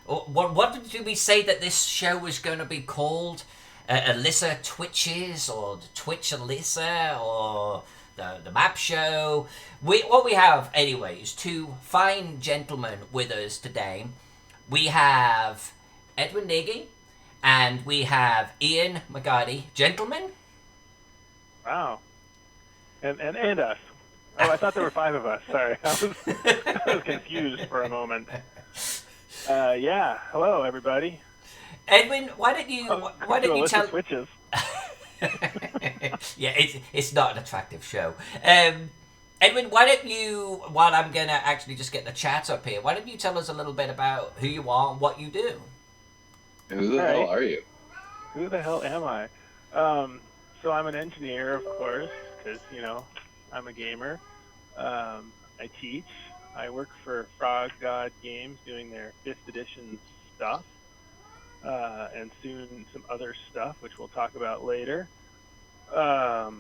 What did we say that this show was going to be called? Alyssa Twitches, or the Twitch Alyssa, or the Map Show. What we have, anyway, is two fine gentlemen with us today. We have Edwin Nagy, and we have Ian McGarty. Gentlemen? Wow. And us. Oh, I thought there were five of us. Sorry, I was confused for a moment. Yeah. Hello, everybody. Edwin, why don't you tell? Twitches. Yeah, it's not an attractive show. Edwin, why don't you? While I'm gonna actually just get the chat up here, why don't you tell us a little bit about who you are and what you do? Who the hell are you? Who the hell am I? So I'm an engineer, of course, because I'm a gamer. I teach. I work for Frog God Games, doing their 5th edition stuff. And soon some other stuff, which we'll talk about later. I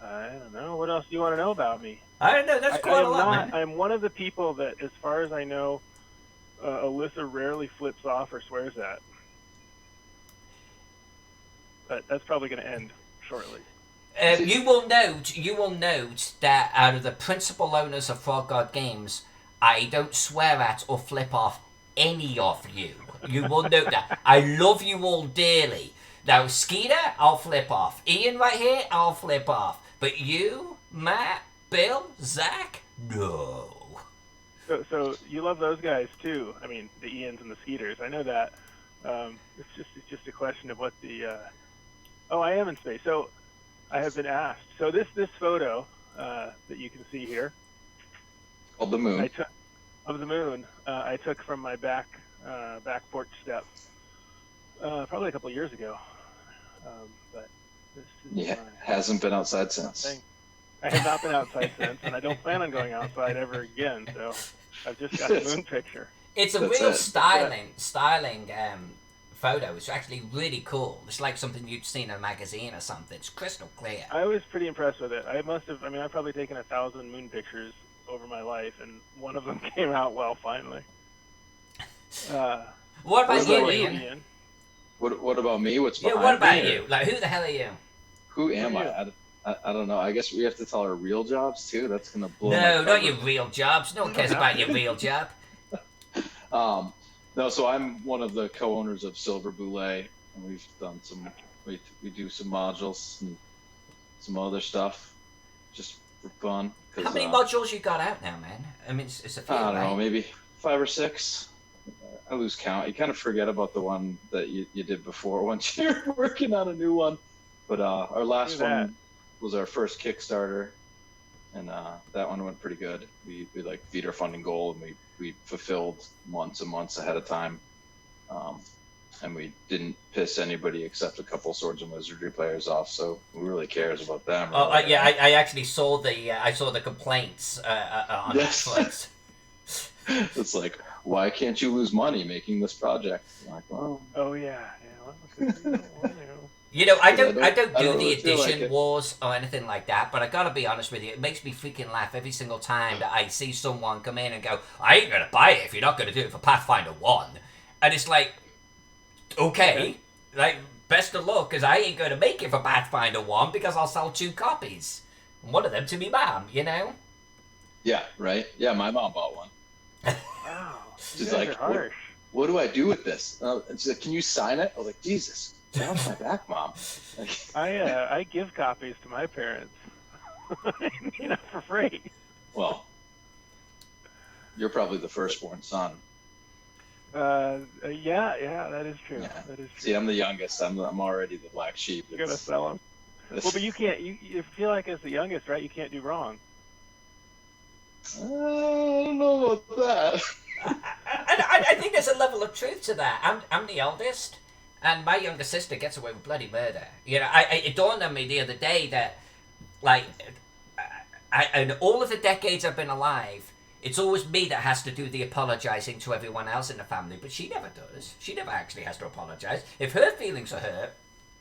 don't know. What else do you want to know about me? I don't know. That's quite a lot, man. I'm one of the people that, as far as I know, Alyssa rarely flips off or swears at. But that's probably going to end shortly. You will note that out of the principal owners of Frog God Games, I don't swear at or flip off any of you. You will note that. I love you all dearly. Now, Skeeter, I'll flip off. Ian right here, I'll flip off. But you, Matt, Bill, Zach, no. So you love those guys too. I mean, the Ians and the Skeeters. I know that. It's just a question of what the. Oh, I am in space. So I have been asked. So this photo that you can see here. Called the moon. Of the moon, I took from my back porch step probably a couple of years ago. But this is hasn't been outside since. I have not been outside since, and I don't plan on going outside ever again. So I've just got a moon picture. It's a real styling photo. It's actually really cool. It's like something you'd seen in a magazine or something. It's crystal clear. I was pretty impressed with it. I've probably taken 1,000 moon pictures over my life, and one of them came out well finally. What about you, Ian? What about me? What's behind what about me? you? Like, who the hell are you? Who am I? I don't know. I guess we have to tell our real jobs too. That's gonna blow. No, not your real jobs. No one cares about your real job. No. So I'm one of the co-owners of Silver Boulet, and we've done we do some modules and some other stuff, just for fun. How many modules you got out now, man? I mean, it's a few. I don't know, maybe 5 or 6. I lose count. You kind of forget about the one that you did before once you're working on a new one. But our last one was our first Kickstarter, and that one went pretty good. We like beat our funding goal, and we fulfilled months and months ahead of time. And we didn't piss anybody except a couple Swords and Wizardry players off. So who really cares about them? Oh, yeah, I actually saw the complaints on Netflix. It's like, why can't you lose money making this project? I'm like, well. Oh yeah. I don't do the edition wars or anything like that, but I gotta be honest with you, it makes me freaking laugh every single time that I see someone come in and go, I ain't gonna buy it if you're not gonna do it for Pathfinder 1. And it's like, okay, like, best of luck, because I ain't gonna make it for Pathfinder 1 because I'll sell 2 copies. And one of them to me mom, Yeah, right? Yeah, my mom bought one. Wow. She's like, what do I do with this? And she's like, can you sign it? I was like, Jesus, get off my back, Mom. I give copies to my parents, for free. Well, you're probably the firstborn son. Yeah, that is true. Yeah. That is true. See, I'm the youngest. I'm already the black sheep. You're gonna sell them. Well, but you can't. You feel like as the youngest, right? You can't do wrong. I don't know about that. I think there's a level of truth to that. I'm the eldest, and my younger sister gets away with bloody murder. It dawned on me the other day that, like, in all of the decades I've been alive, it's always me that has to do the apologizing to everyone else in the family, but she never does. She never actually has to apologize. If her feelings are hurt,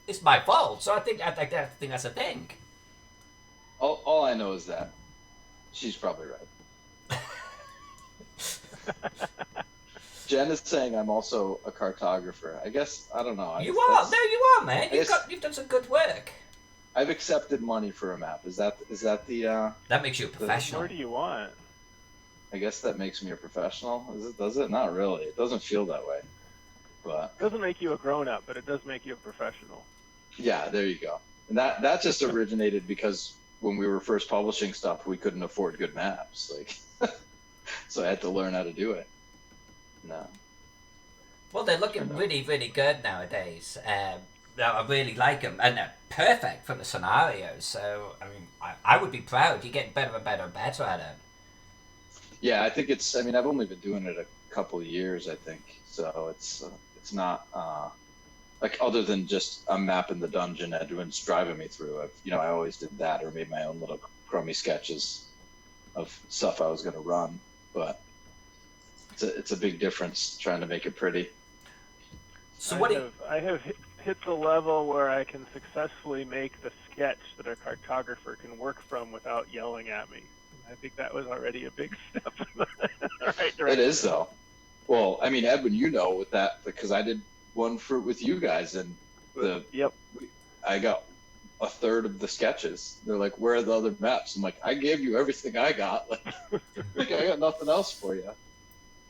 it's my fault. So I think that's a thing. All I know is that she's probably right. Jen is saying I'm also a cartographer. I guess I don't know. You are. No, you are, man. You've done some good work. I've accepted money for a map. Is that the That makes you a professional. What more do you want? I guess that makes me a professional. Does it? Not really. It doesn't feel that way. But it doesn't make you a grown-up, but it does make you a professional. Yeah, there you go. And that just originated because when we were first publishing stuff, we couldn't afford good maps. Like, so I had to learn how to do it. No. Well, they're looking really, really good nowadays. I really like them, and they're perfect for the scenarios. So, I mean, I would be proud. You're getting better and better and better at it. Yeah, I think it's. I mean, I've only been doing it a couple of years, I think. So it's not like other than just I'm mapping the dungeon Edwin's driving me through. I always did that or made my own little crummy sketches of stuff I was going to run, but it's a big difference trying to make it pretty. So I have hit the level where I can successfully make the sketch that a cartographer can work from without yelling at me. I think that was already a big step in the right direction. It is, though. Well, I mean, Edwin, with that because I did one with you guys, and I got a third of the sketches. They're like, "Where are the other maps?" I'm like, "I gave you everything I got. Like, I got nothing else for you."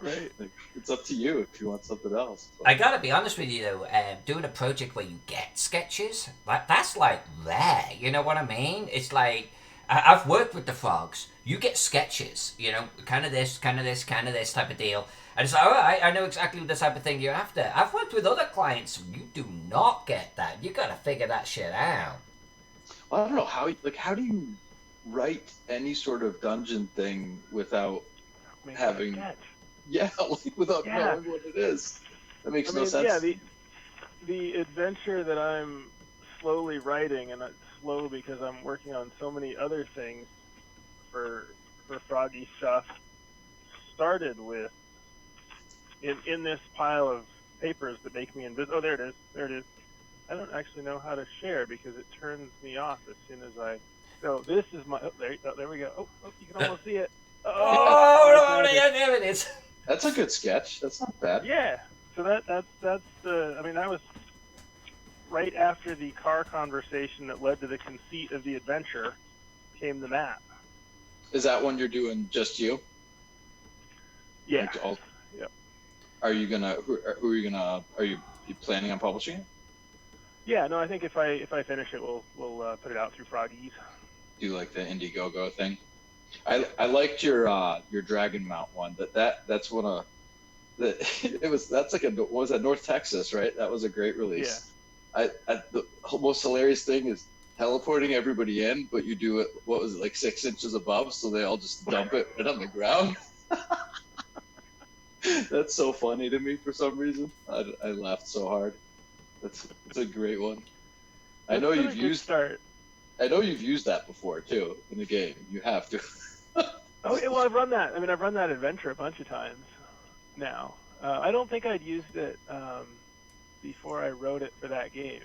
Right. Like, it's up to you if you want something else. So. I gotta be honest with you though, doing a project where you get sketches, that's like rare. You know what I mean? It's like I've worked with the frogs. You get sketches, kind of this type of deal. And it's like, all right, I know exactly the type of thing you're after. I've worked with other clients. You do not get that. You gotta figure that shit out. Well, I don't know how do you write any sort of dungeon thing without having, without knowing what it is. That makes no sense. Yeah, the adventure that I'm slowly writing, and it's slow because I'm working on so many other things for Froggy stuff, started with in this pile of papers that make me invisible. Oh, there it is. I don't actually know how to share because it turns me off as soon as I. So this is my. There we go. Oh, you can almost see it. There it is. That's a good sketch. That's not bad. Yeah. So that's the. I mean, that was right after the car conversation that led to the conceit of the adventure. Came the map. Is that one you're doing just you? Yeah. Yep. Are you gonna? Who are you gonna? Are you planning on publishing it? Yeah. No, I think if I finish it, we'll put it out through Froggies. Do like the Indiegogo thing. I liked your Dragon Mount one. That's one of that's like what was that, North Texas, right? That was a great release. Yeah. The most hilarious thing is teleporting everybody in, but you do it, what was it, like 6 inches above, so they all just dump it right on the ground. That's so funny to me for some reason. I laughed so hard. It's a great one. I know you've used that before too in the game. You have to. Oh yeah, well I've run that. I mean, I've run that adventure a bunch of times now. I don't think I'd used it before I wrote it for that game.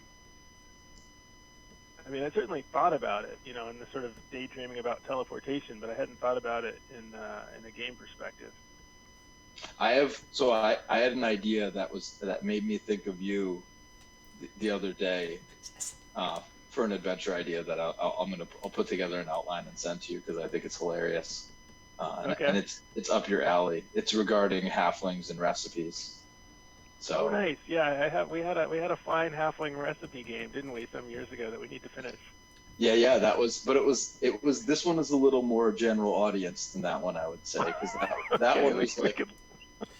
I mean, I certainly thought about it, in the sort of daydreaming about teleportation, but I hadn't thought about it in a game perspective. I had an idea that made me think of you the other day for an adventure idea that I'll put together an outline and send to you because I think it's hilarious. Okay. And it's up your alley. It's regarding halflings and recipes. So. Oh, nice. Yeah, we had a fine halfling recipe game, didn't we, some years ago that we need to finish. Yeah, that was. But it was. This one is a little more general audience than that one, I would say, because that one was like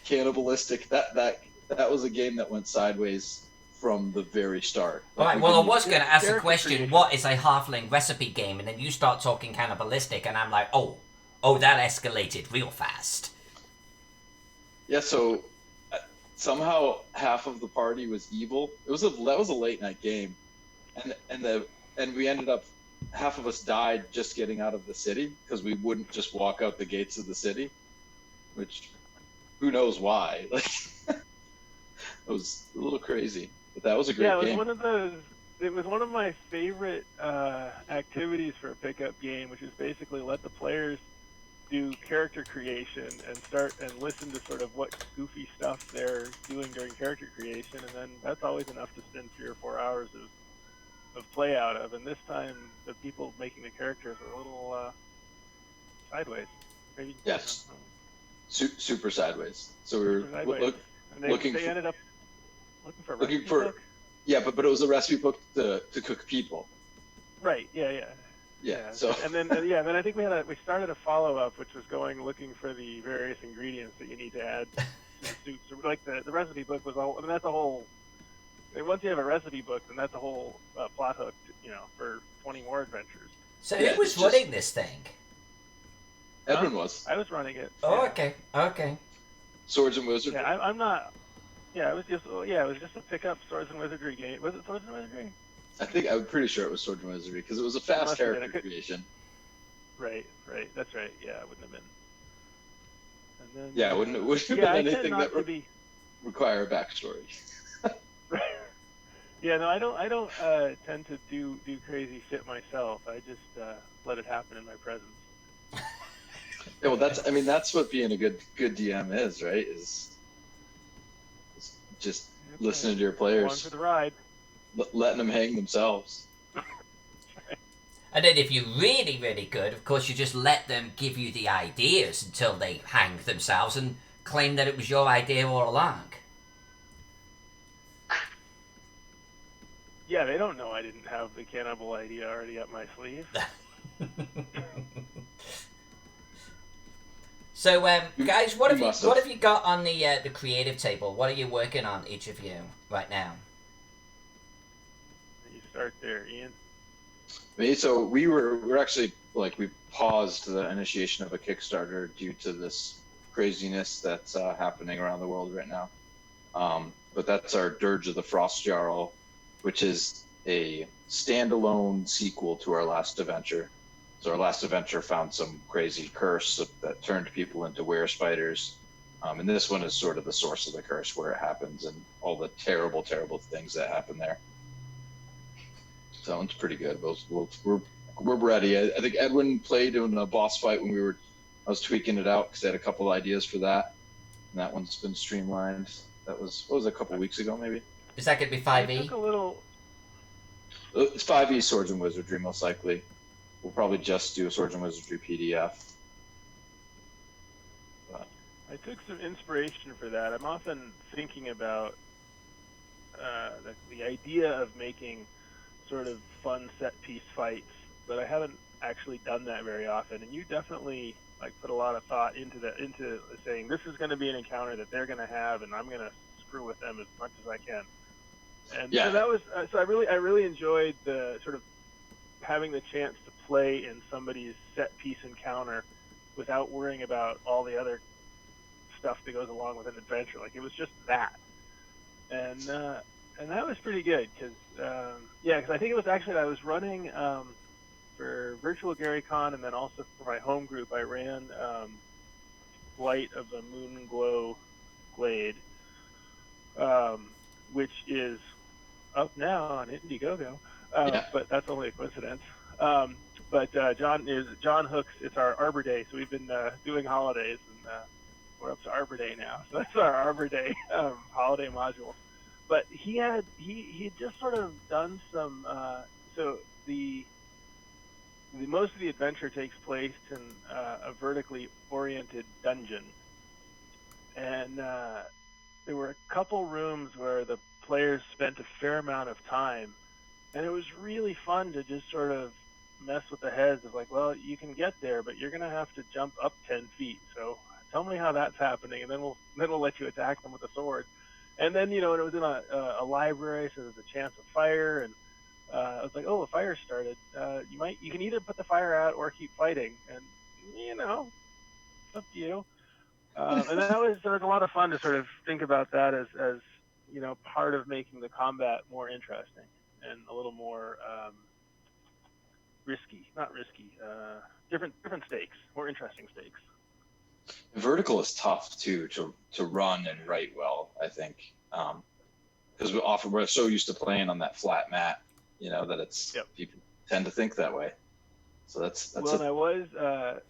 cannibalistic. That was a game that went sideways from the very start. All right. Well, I was going to ask the question: what is a halfling recipe game? And then you start talking cannibalistic, and I'm like, oh, that escalated real fast. Yeah. So. Somehow half of the party was evil. That was a late night game, and we ended up, half of us died just getting out of the city because we wouldn't just walk out the gates of the city, which who knows why. Like it was a little crazy, but that was a great game. It was one of my favorite activities for a pickup game, which is basically let the players do character creation and start and listen to sort of what goofy stuff they're doing during character creation, and then that's always enough to spend 3 or 4 hours of play out of. And this time, the people making the characters were a little sideways. Maybe, Yes, super sideways. So we were and they ended up looking for a looking recipe for book. yeah, but it was a recipe book to cook people. Right. Yeah. So and then I think we started a follow-up, which was looking for the various ingredients that you need to add to the soup. So like the recipe book was all. I mean, that's a whole. I mean, once you have a recipe book, then that's a whole plot hook, for 20 more adventures. So who was running this thing? Edwin was. I was running it. Oh, yeah. okay. Swords and Wizardry. Yeah, I'm not. Yeah, it was just a pickup Swords and Wizardry game. Was it Swords and Wizardry? I'm pretty sure it was Swords and Wizardry because it was a fast character creation. Right. That's right. Yeah, it wouldn't have been. And then, yeah, it wouldn't have been anything that would be... require a backstory. Yeah, no, I don't tend to do crazy shit myself. I just let it happen in my presence. Yeah, well, that's what being a good DM is, right? Is just listening to your players. Going for the ride. Letting them hang themselves. And then if you're really, really good, of course, you just let them give you the ideas until they hang themselves and claim that it was your idea all along. Yeah, they don't know I didn't have the cannibal idea already up my sleeve. So, guys, what have you got on the creative table? What are you working on, each of you, right now? You start there, Ian. So we're actually we paused the initiation of a Kickstarter due to this craziness that's happening around the world right now. But that's our Dirge of the Frost Jarl, which is a standalone sequel to our last adventure. So our last adventure found some crazy curse that turned people into were-spiders. And this one is sort of the source of the curse, where it happens and all the terrible, terrible things that happen there. So that one's pretty good. We're ready. I think Edwin played in a boss fight when I was tweaking it out because I had a couple ideas for that. And that one's been streamlined. That was a couple weeks ago, maybe. Is that going to be 5e? It took a little... It's 5e Swords and Wizardry, most likely. We'll probably just do a Swords and Wizardry PDF. I took some inspiration for that. I'm often thinking about the idea of making sort of fun set-piece fights, but I haven't actually done that very often. And you definitely put a lot of thought into saying this is going to be an encounter that they're going to have, and I'm going to screw with them as much as I can. And yeah. So that was I really enjoyed the sort of having the chance to play in somebody's set-piece encounter without worrying about all the other stuff that goes along with an adventure. It was just that, and that was pretty good because I think it was actually I was running for Virtual GaryCon, and then also for my home group I ran Light of the Moon Glow Glade, which is up now on Indiegogo, but that's only a coincidence. But John Hooks. It's our Arbor Day, so we've been doing holidays, and we're up to Arbor Day now. So that's our Arbor Day holiday module. But he had just sort of done some. So the most of the adventure takes place in a vertically oriented dungeon, and there were a couple rooms where the players spent a fair amount of time, and it was really fun to just sort of mess with the heads of well, you can get there, but you're gonna have to jump up 10 feet. So tell me how that's happening, and then we'll let you attack them with a sword. And then and it was in a library, so there's a chance of fire, and I was oh, the fire started. You can either put the fire out or keep fighting, and it's up to you. And there was a lot of fun to sort of think about that as part of making the combat more interesting and a little more not risky, different stakes, more interesting stakes. Vertical is tough too to run and write well, I think, because we're so used to playing on that flat mat, that it's people tend to think that way. So that's Well, and I was I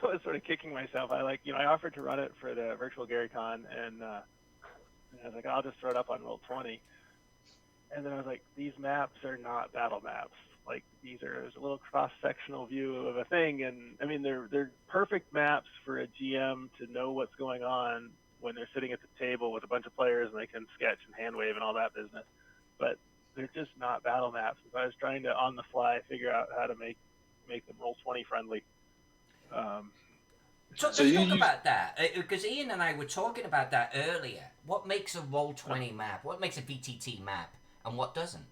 was sort of kicking myself. I offered to run it for the virtual GaryCon, and I was like, I'll just throw it up on Roll20. And then I was like, these maps are not battle maps. Like there's a little cross-sectional view of a thing, and I mean they're perfect maps for a GM to know what's going on when they're sitting at the table with a bunch of players and they can sketch and hand wave and all that business. But they're just not battle maps. So I was trying to on the fly figure out how to make them Roll20 friendly. So let's talk about that, because Ian and I were talking about that earlier. What makes a Roll20 map? What makes a VTT map, and what doesn't?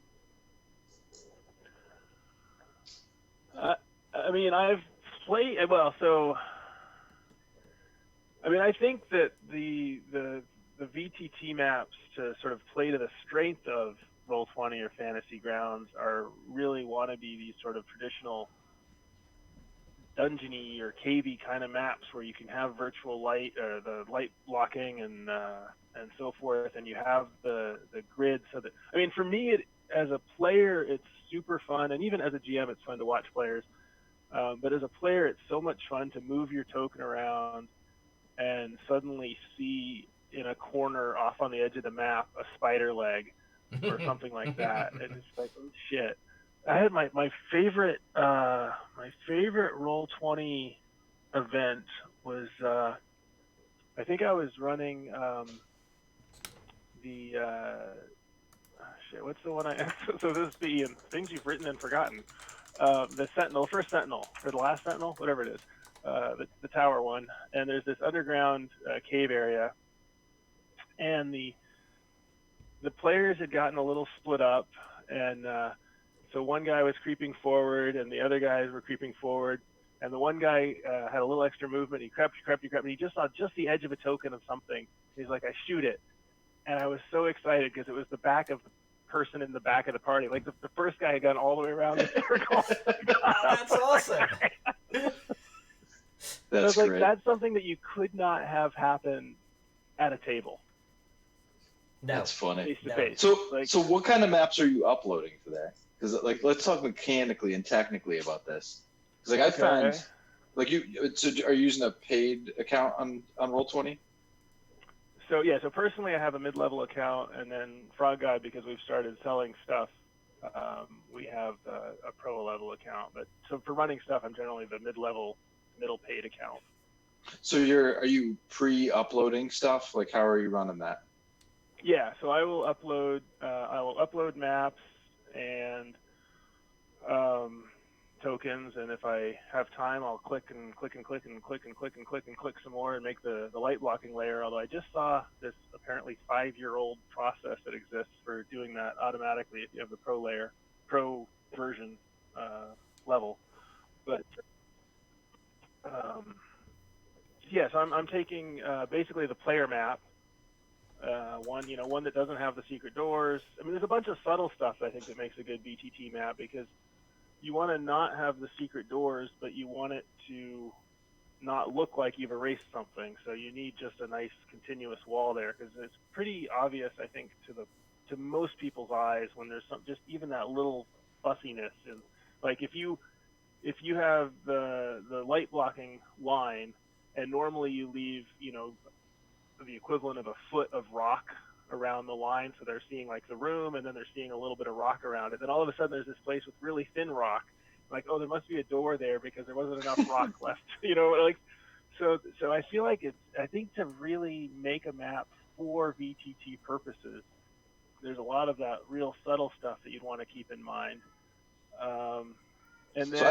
I mean, I've played well, so I mean, I think that the VTT maps to sort of play to the strength of Roll20 or Fantasy Grounds are really want to be these sort of traditional dungeony or cavey kind of maps where you can have virtual light or the light blocking and so forth, and you have the grid. So that, I mean, for me, as a player, it's super fun, and even as a GM, it's fun to watch players. But as a player, it's so much fun to move your token around and suddenly see in a corner off on the edge of the map a spider leg or something like that, and it's like, oh shit. I had my favorite Roll20 event was I think I was running what's the one so this is the things you've written and forgotten. The Sentinel, first Sentinel, or the last Sentinel, whatever it is, the tower one. And there's this underground cave area, and the players had gotten a little split up, and so one guy was creeping forward, and the other guys were creeping forward, and the one guy had a little extra movement. He crept, and he just saw just the edge of a token of something. He's like, I shoot it, and I was so excited because it was the back of the person in the back of the party. Like the first guy had gone all the way around the circle. That's awesome. That's like, great. that's something that you could not have happen at a table. No. That's funny. Face to face. So what kind of maps are you uploading for that? Because like, let's talk mechanically and technically about this. Because like I found, like are you using a paid account on Roll20? So yeah, so personally I have a mid-level account, and then Frog God, because we've started selling stuff, we have a pro level account. But so for running stuff, I'm generally the middle paid account. So are you pre-uploading stuff? Like how are you running that? Yeah, so I will upload maps and tokens, and if I have time, I'll click some more and make the light blocking layer. Although I just saw this apparently 5-year-old process that exists for doing that automatically if you have the pro version level. But yeah, so I'm taking basically the player map. One that doesn't have the secret doors. I mean, there's a bunch of subtle stuff I think that makes a good VTT map, because you want to not have the secret doors, but you want it to not look like you've erased something. So you need just a nice continuous wall there, because it's pretty obvious, I think, to most people's eyes when there's just even that little fussiness. And like if you have the light blocking line, and normally you leave the equivalent of a foot of rock around the line, so they're seeing like the room, and then they're seeing a little bit of rock around it. Then all of a sudden there's this place with really thin rock, like, oh, there must be a door there because there wasn't enough rock left, so I feel like I think to really make a map for VTT purposes, there's a lot of that real subtle stuff that you'd want to keep in mind. And then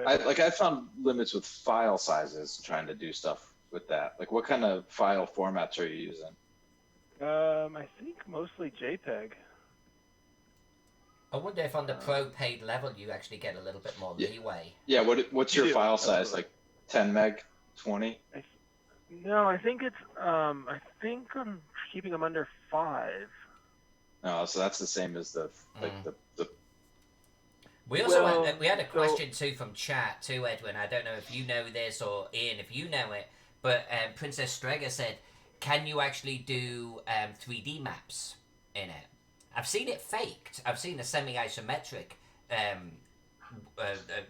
I found limits with file sizes trying to do stuff with that. Like, what kind of file formats are you using? I think mostly JPEG. I wonder if on the pro paid level you actually get a little bit more leeway. Yeah, what's your file size? Like 10 meg, 20? No, I think it's I think I'm keeping them under 5. No, so that's the same as the We also had a question too from chat too, Edwin. I don't know if you know this, or Ian, if you know it, but Princess Strega said, can you actually do 3D maps in it? I've seen it faked. I've seen the semi-isometric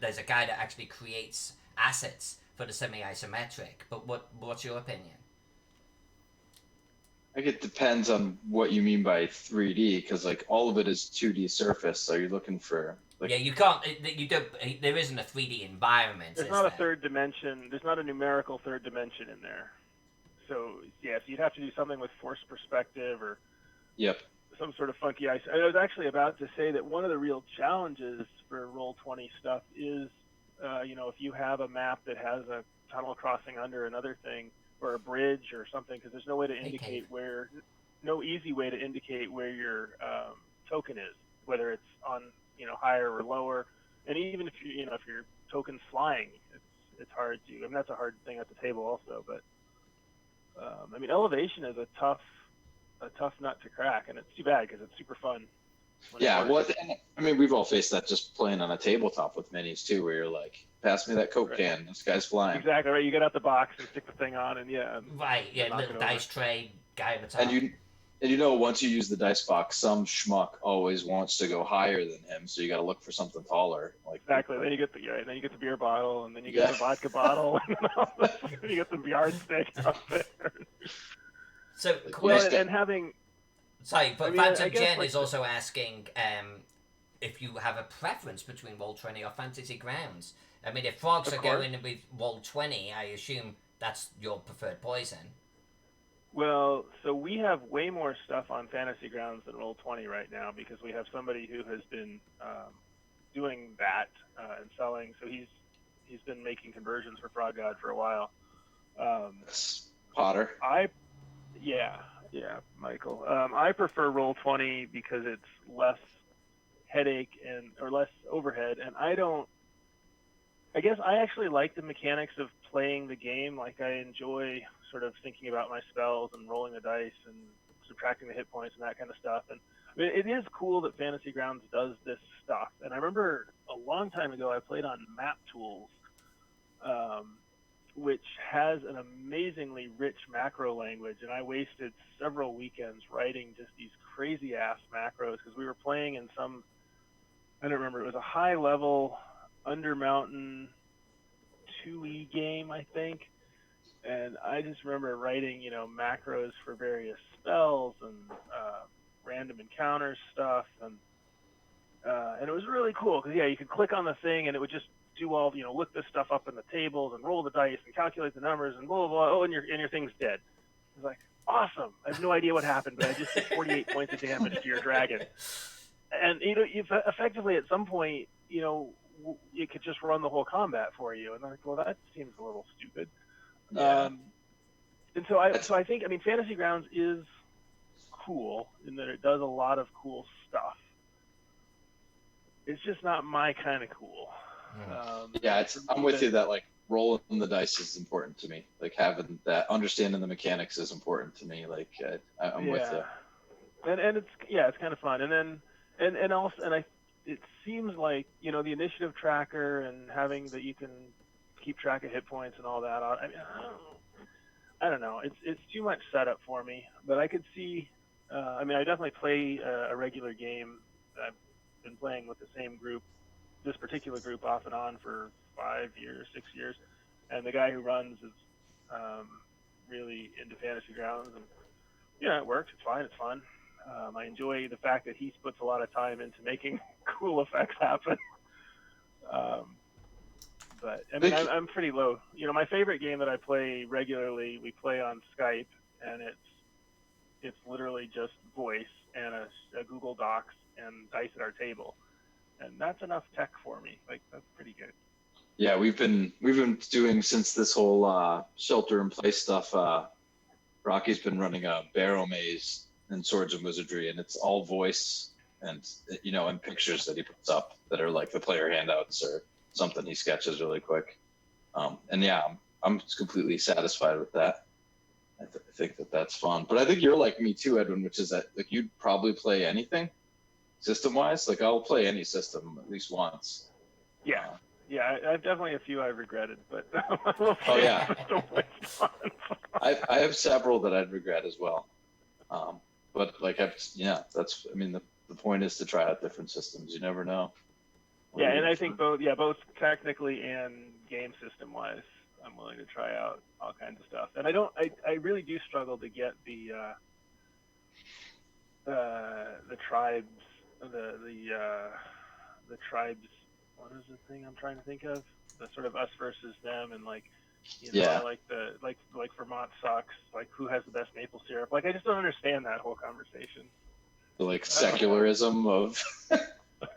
there's a guy that actually creates assets for the semi-isometric. But what's your opinion? I think it depends on what you mean by 3D, because like all of it is 2D surface. So you're looking for like Yeah, you can't. You don't. There isn't a 3D environment. There's is not a there? third dimension. There's not a numerical third dimension in there. So yes, you'd have to do something with forced perspective or yep. some sort of funky ice. I was actually about to say that one of the real challenges for Roll20 stuff is, if you have a map that has a tunnel crossing under another thing or a bridge or something, because there's no way to indicate no easy way to indicate where your token is, whether it's on higher or lower, and even if if your token's flying, it's hard to. I mean, that's a hard thing at the table also, but elevation is a tough nut to crack, and it's too bad because it's super fun. Yeah, we've all faced that just playing on a tabletop with minis too, where you're like, pass me that Coke can, this guy's flying. Exactly right. You get out the box and stick the thing on, and right, little dice tray guy at the top. And once you use the dice box, some schmuck always wants to go higher than him, so you got to look for something taller. Like exactly. Then you get the beer bottle, and then you get the vodka bottle, and you get the yardstick up there. So, and having. Sorry, but Phantom Jen is also asking if you have a preference between Roll20 or Fantasy Grounds. I mean, if frogs are going with Roll20, I assume that's your preferred poison. Well, so we have way more stuff on Fantasy Grounds than Roll20 right now because we have somebody who has been doing that and selling. So he's been making conversions for Frog God for a while. Potter. Yeah, Michael. I prefer Roll20 because it's less headache or less overhead, and I guess I actually like the mechanics of playing the game. Like I enjoy sort of thinking about my spells and rolling the dice and subtracting the hit points and that kind of stuff. And I mean, it is cool that Fantasy Grounds does this stuff. And I remember a long time ago I played on Map Tools, which has an amazingly rich macro language, and I wasted several weekends writing just these crazy ass macros because we were playing in I don't remember, it was a high level Undermountain 2E game, I think, and I just remember writing macros for various spells and random encounter stuff, and it was really cool because you could click on the thing and it would just do all look this stuff up in the tables and roll the dice and calculate the numbers and blah blah blah. Oh, and your thing's dead. It's like awesome. I have no idea what happened, but I just did 48 points of damage to your dragon. And you've effectively at some point it could just run the whole combat for you. And I'm like, well, that seems a little stupid. Yeah. And so I think Fantasy Grounds is cool in that it does a lot of cool stuff. It's just not my kind of cool. I'm with you that like rolling the dice is important to me. Like having that understanding the mechanics is important to me. Like I'm with you. And it's kind of fun. And then it seems like the initiative tracker and having that you can keep track of hit points and all that. I don't know. It's too much setup for me. But I could see. I definitely play a regular game. I've been playing with the same group. This particular group off and on for 5 years, 6 years, and the guy who runs is really into Fantasy Grounds, and it works. It's fine. It's fun. I enjoy the fact that he puts a lot of time into making cool effects happen. But I'm pretty low. My favorite game that I play regularly, we play on Skype, and it's literally just voice and a Google Docs and dice at our table. And that's enough tech for me. Like that's pretty good. Yeah, we've been doing since this whole shelter in place stuff. Rocky's been running a barrow maze in Swords and Wizardry, and it's all voice and and pictures that he puts up that are like the player handouts or something he sketches really quick. I'm completely satisfied with that. I think that's fun. But I think you're like me too, Edwin, which is that like you'd probably play anything. System-wise, like I'll play any system at least once. Yeah, I've definitely a few I've regretted, but oh yeah, I have several that I'd regret as well. But like the point is to try out different systems. You never know. Yeah, and I think both technically and game system wise, I'm willing to try out all kinds of stuff. And I really do struggle to get the tribes, the tribes. What is the thing I'm trying to think of? The sort of us versus them, and like, I like like Vermont sucks. Like, who has the best maple syrup? Like, I just don't understand that whole conversation. The like secularism of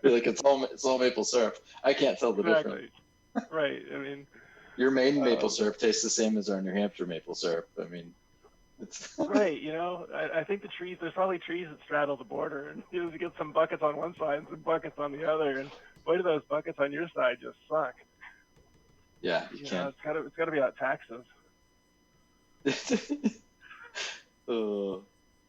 like it's all maple syrup. I can't tell the difference. Right. I mean, your Maine maple syrup tastes the same as our New Hampshire maple syrup. I mean, it's right. I think there's probably trees that straddle the border, and you get some buckets on one side and some buckets on the other, and boy, do those buckets on your side just suck. Yeah, you can't. It's got to be about taxes.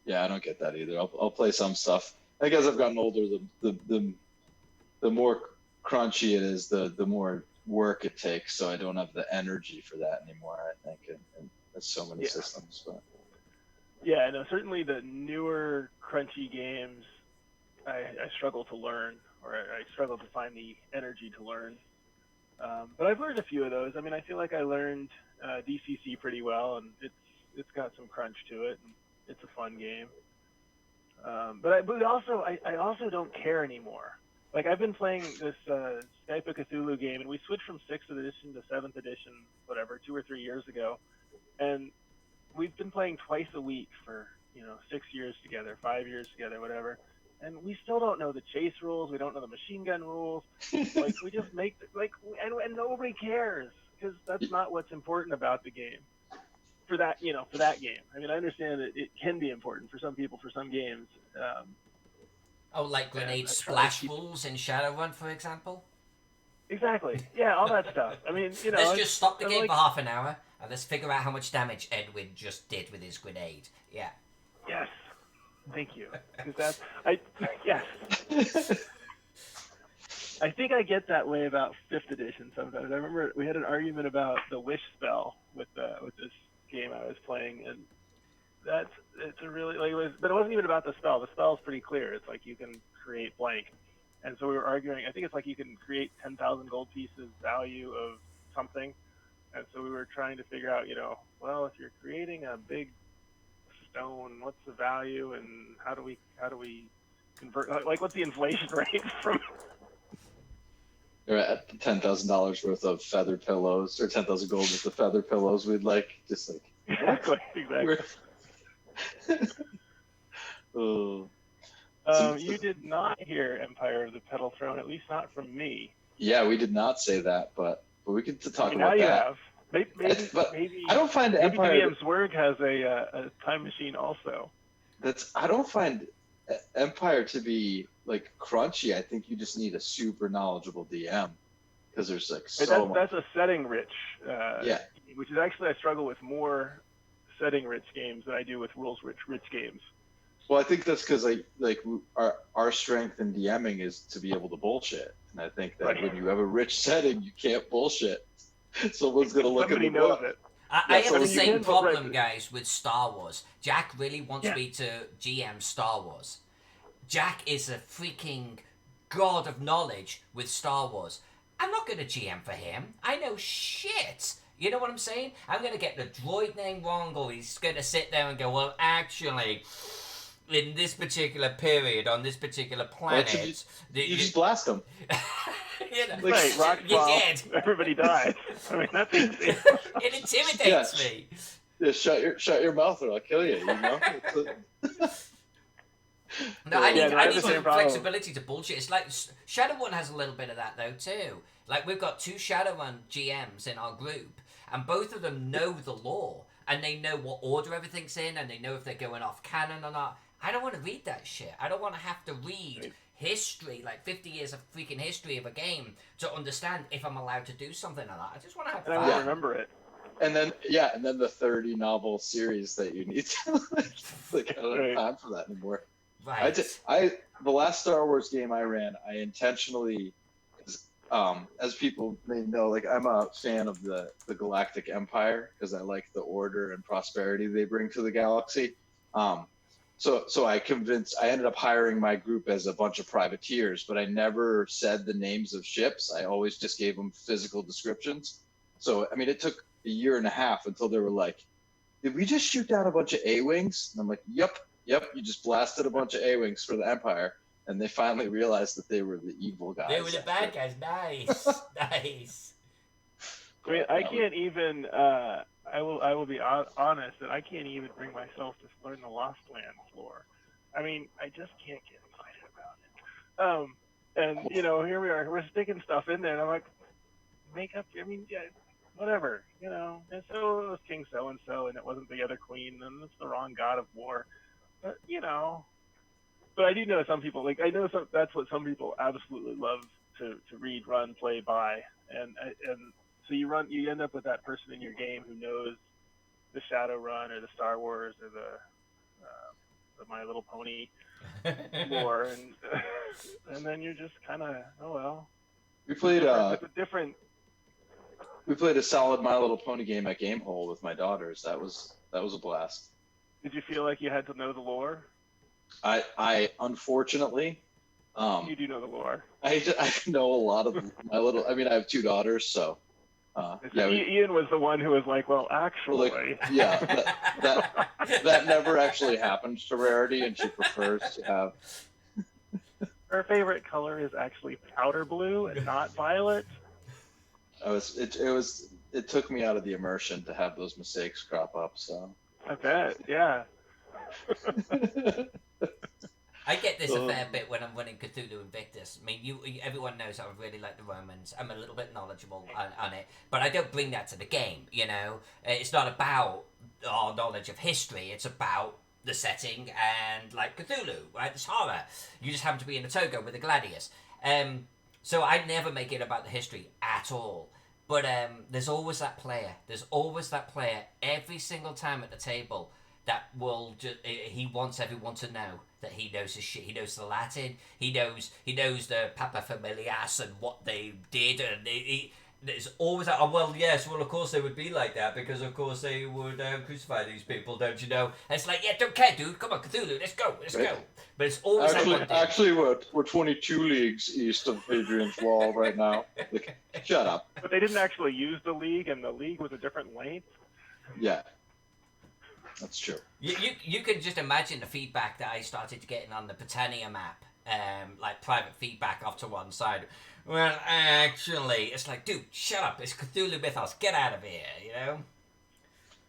Yeah, I don't get that either. I'll play some stuff. I guess I've gotten older. The more crunchy it is, the more work it takes. So I don't have the energy for that anymore. I think, and there's so many systems. But yeah, no, certainly the newer crunchy games, I struggle to learn, or I struggle to find the energy to learn. But I've learned a few of those. I mean, I feel like I learned DCC pretty well, and it's got some crunch to it. And it's a fun game. But I also don't care anymore. Like, I've been playing this Skype of Cthulhu game, and we switched from 6th edition to 7th edition, whatever, 2 or 3 years ago. And we've been playing twice a week for, 6 years together, 5 years together, whatever. And we still don't know the chase rules. We don't know the machine gun rules. Like, we just make, and nobody cares, because that's not what's important about the game. For that game. I mean, I understand that it can be important for some people for some games. Like grenade splash rules in Shadowrun, for example? Exactly. Yeah, all that stuff. I mean, Let's just stop the game for half an hour, and let's figure out how much damage Edwin just did with his grenade. Yeah. Yes. Thank you. Because yes. I think I get that way about 5th edition sometimes. I remember we had an argument about the wish spell with this game I was playing, and it's a really but it wasn't even about the spell. The spell's pretty clear. It's like you can create blank, and so we were arguing. I think it's like you can create 10,000 gold pieces value of something, and so we were trying to figure out, well, if you're creating a big stone, what's the value, and how do we convert? Like, what's the inflation rate from? You're at $10,000 worth of feather pillows, or 10,000 gold worth of feather pillows. We'd exactly. You did not hear Empire of the Petal Throne, at least not from me. Yeah, we did not say that, but we could talk about now you that. Have. Maybe I don't find Empire. Maybe Zwerg has a time machine also. I don't find Empire to be like crunchy. I think you just need a super knowledgeable DM, because there's like much. That's a setting rich. Which is actually, I struggle with more setting rich games than I do with rules rich games. Well, I think that's because our strength in DMing is to be able to bullshit, and I think that when you have a rich setting, you can't bullshit. Someone's gonna look at the book. I have the same problem, guys, with Star Wars. Jack really wants me to GM Star Wars. Jack is a freaking god of knowledge with Star Wars. I'm not going to GM for him. I know shit. You know what I'm saying? I'm going to get the droid name wrong, or he's going to sit there and go, well, actually, in this particular period, on this particular planet... You just blast him. Right, rock falls, everybody dies. I mean, that's easy. It intimidates me. Yeah, shut your mouth or I'll kill you, No, I need some flexibility to bullshit. It's like Shadowrun has a little bit of that though too. Like, we've got 2 Shadowrun GMs in our group, and both of them know the lore, and they know what order everything's in, and they know if they're going off canon or not. I don't want to read that shit. I don't want to have to read history, like 50 years of freaking history of a game, to understand if I'm allowed to do something like that. I just want to have fun. I want to remember it. And then the 30 novel series that you need to I don't have time for that anymore. Right. The last Star Wars game I ran, I intentionally, as people may know, like, I'm a fan of the Galactic Empire because I like the order and prosperity they bring to the galaxy. So I ended up hiring my group as a bunch of privateers, but I never said the names of ships. I always just gave them physical descriptions. So, I mean, it took a year and a half until they were like, did we just shoot down a bunch of A-Wings? And I'm like, yep, you just blasted a bunch of A-Wings for the Empire. And they finally realized that they were the evil guys. They were the bad guys. Nice. Nice. I mean, I can't even. I will be honest that I can't even bring myself to learn the Lost Lands lore. I mean, I just can't get excited about it. And here we are. We're sticking stuff in there, and I'm like, make up. I mean, yeah, whatever. And so it was King so and so, and it wasn't the other queen, and it's the wrong god of war. But But I do know some people that's what some people absolutely love to read, run, play, buy, and so you end up with that person in your game who knows the Shadowrun or the Star Wars or the My Little Pony lore, and then you're just kind of, oh well. We played different. We played a solid My Little Pony game at Gamehole with my daughters. That was a blast. Did you feel like you had to know the lore? I unfortunately. You do know the lore. I know a lot of My Little. I mean, I have two daughters, so. Ian was the one who was like, well, actually. That never actually happened to Rarity, and she prefers to have. Her favorite color is actually powder blue and not violet. It took me out of the immersion to have those mistakes crop up. So. I bet, yeah. I get this a fair bit when I'm running Cthulhu Invictus. I mean, everyone knows I really like the Romans. I'm a little bit knowledgeable on it, but I don't bring that to the game. It's not about our knowledge of history. It's about the setting and like Cthulhu, right? It's horror. You just happen to be in a toga with a gladius. So I never make it about the history at all. But there's always that player. There's always that player every single time at the table that will he wants everyone to know that he knows his shit. He knows the Latin. He knows the Papa Familias and what they did, and there's always that. Oh well, yes, well of course they would be like that because of course they would crucify these people, don't you know? And it's like, yeah, don't care, dude. Come on, Cthulhu, let's go. But it's always actually we're 22 leagues east of Hadrian's Wall right now. Like, shut up. But they didn't actually use the league, and the league was a different length. Yeah. That's true. You can just imagine the feedback that I started getting on the Britannia map, like private feedback off to one side. Well, actually, it's like, dude, shut up! It's Cthulhu Mythos. Get out of here,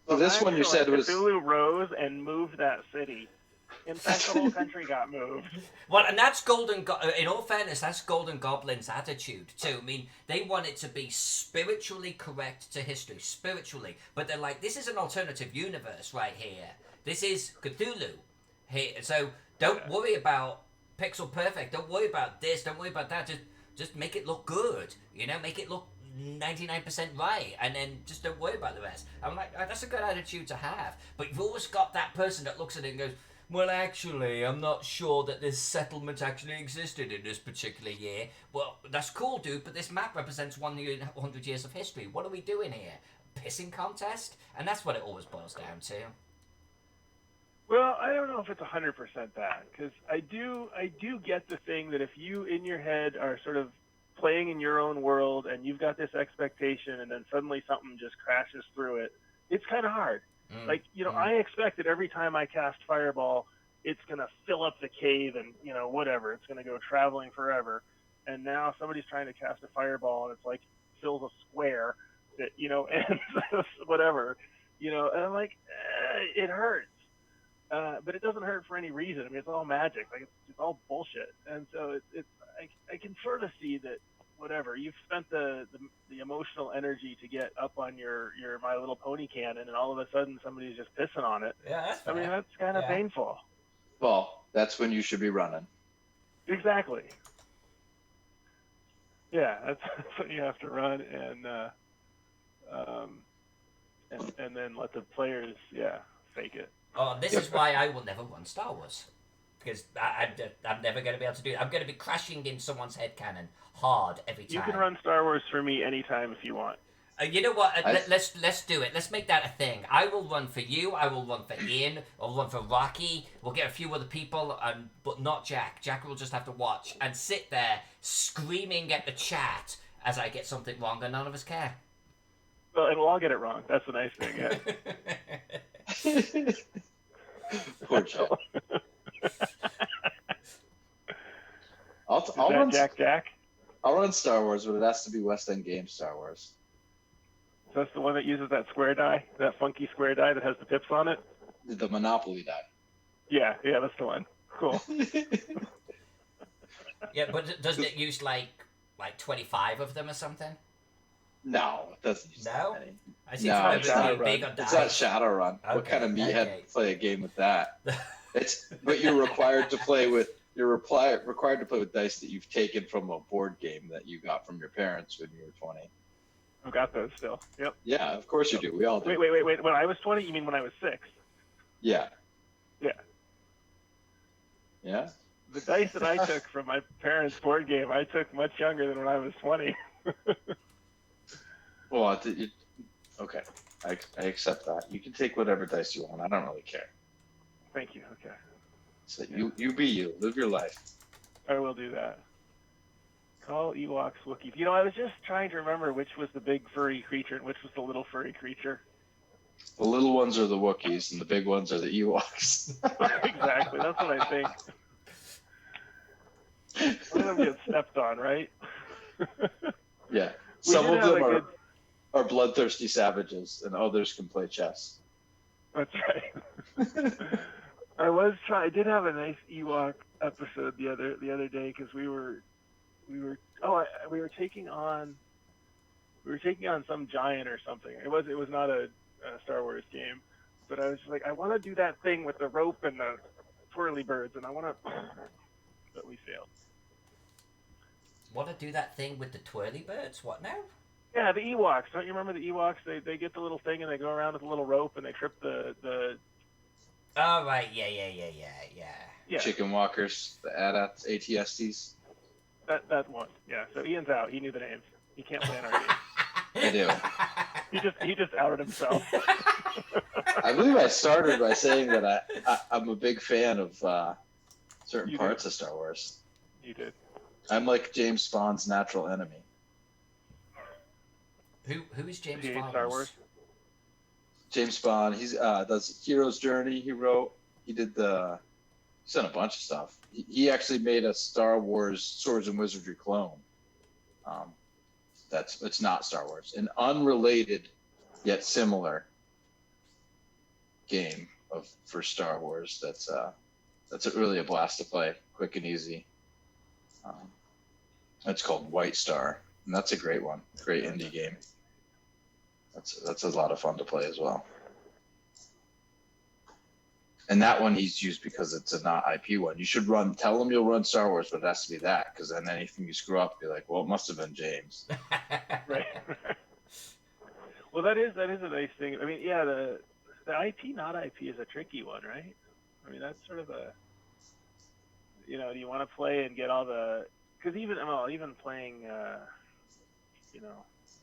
Well, this one you said was Cthulhu rose and moved that city. In fact, the whole country got moved. Well, and that's in all fairness, that's Golden Goblin's attitude too. I mean, they want it to be spiritually correct to history, spiritually. But they're like, this is an alternative universe right here. This is Cthulhu. Here, so don't worry about pixel perfect. Don't worry about this. Don't worry about that. Just make it look good. Make it look 99% right, and then just don't worry about the rest. I'm like, oh, that's a good attitude to have. But you've always got that person that looks at it and goes, well, actually, I'm not sure that this settlement actually existed in this particular year. Well, that's cool, dude, but this map represents 100 years of history. What are we doing here? A pissing contest? And that's what it always boils down to. Well, I don't know if it's 100% that, because I do get the thing that if you, in your head, are sort of playing in your own world, and you've got this expectation, and then suddenly something just crashes through it, it's kind of hard. I expect that every time I cast Fireball, it's going to fill up the cave and, whatever. It's going to go traveling forever. And now somebody's trying to cast a Fireball, and it's like fills a square that, ends whatever. And I'm like, it hurts. But it doesn't hurt for any reason. I mean, it's all magic. Like, it's all bullshit. And so I can sort of see that, whatever, you've spent the emotional energy to get up on your My Little Pony cannon, and all of a sudden somebody's just pissing on it. Yeah, that's fair. I mean, that's kind of painful. Well, that's when you should be running. Exactly. Yeah, that's when you have to run, and then let the players, fake it. Oh, this is why I will never run Star Wars. Because I'm never going to be able to do it. I'm going to be crashing in someone's headcanon hard every time. You can run Star Wars for me anytime if you want. You know what? Let's do it. Let's make that a thing. I will run for you. I will run for Ian. I'll run for Rocky. We'll get a few other people, but not Jack. Jack will just have to watch and sit there screaming at the chat as I get something wrong, and none of us care. Well, and we'll all get it wrong. That's the nice thing. Yeah. Poor Jack. I'll run Jack. I'll run Star Wars, but it has to be West End Games Star Wars. So that's the one that uses that square die, that funky square die that has the pips on it? The Monopoly die. Yeah, that's the one. Cool. Yeah, but doesn't it use like 25 of them or something? No, it doesn't use No? that many. I seem to remember being big on It's not Shadowrun. Okay, what kind of meathead okay. play a game with that? But you're required to play with required to play with dice that you've taken from a board game that you got from your parents when you were 20. I've got those still. Yep. Yeah, of course you do. We all do. Wait. When I was 20, you mean when I was 6? Yeah. Yeah. Yeah? The dice that I took from my parents' board game, I took much younger than when I was 20. Well, okay. I accept that. You can take whatever dice you want. I don't really care. Thank you. Okay. So you be you. Live your life. I will do that. Call Ewoks Wookiees. You know, I was just trying to remember which was the big furry creature and which was the little furry creature. The little ones are the Wookiees, and the big ones are the Ewoks. Exactly. That's what I think. One of them gets stepped on, right? Yeah. Some of them are bloodthirsty savages, and others can play chess. That's right. I did have a nice Ewok episode the other day because we were taking on some giant or something. It was not a Star Wars game, but I was just like, I want to do that thing with the rope and the twirly birds, and I want to, but we failed. Want to do that thing with the twirly birds? What now? Yeah, the Ewoks. Don't you remember the Ewoks? They get the little thing and they go around with a little rope and they trip the. Oh right, yeah. Chicken walkers, the ATSTs. That one, yeah. So Ian's out. He knew the names. He can't play in our game. I do. He just outed himself. I believe I started by saying that I'm a big fan of certain parts of Star Wars. You did. I'm like James Spawn's natural enemy. Who is James Spawn? Star Wars. James Spawn. He's does Hero's Journey. He wrote. He's done a bunch of stuff. He actually made a Star Wars Swords and Wizardry clone. It's not Star Wars, an unrelated yet similar game for Star Wars. That's really a blast to play, quick and easy. It's called White Star, and that's a great one. Great indie game. That's a lot of fun to play as well. And that one he's used because it's a not IP one. You should tell him you'll run Star Wars, but it has to be that, because then anything you screw up, be like, well, it must have been James. Right. Well, that is a nice thing. I mean, yeah, the IP not IP is a tricky one, right? I mean, that's sort of do you want to play and get all the, because even playing,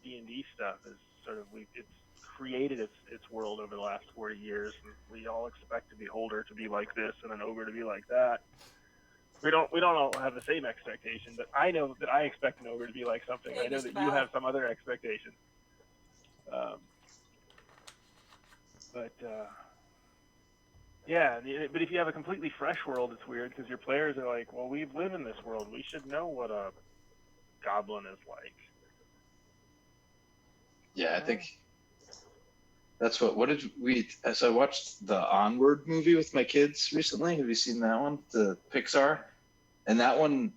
D&D stuff is sort of, it's created its world over the last 40 years, and we all expect a beholder to be like this and an ogre to be like that. We don't all have the same expectation, but I know that I expect an ogre to be like something. I know that you have some other expectation. Yeah, but if you have a completely fresh world, it's weird because your players are like, well, we live in this world. We should know what a goblin is like. Yeah, I think that's so I watched the Onward movie with my kids recently. Have you seen that one? The Pixar? And that one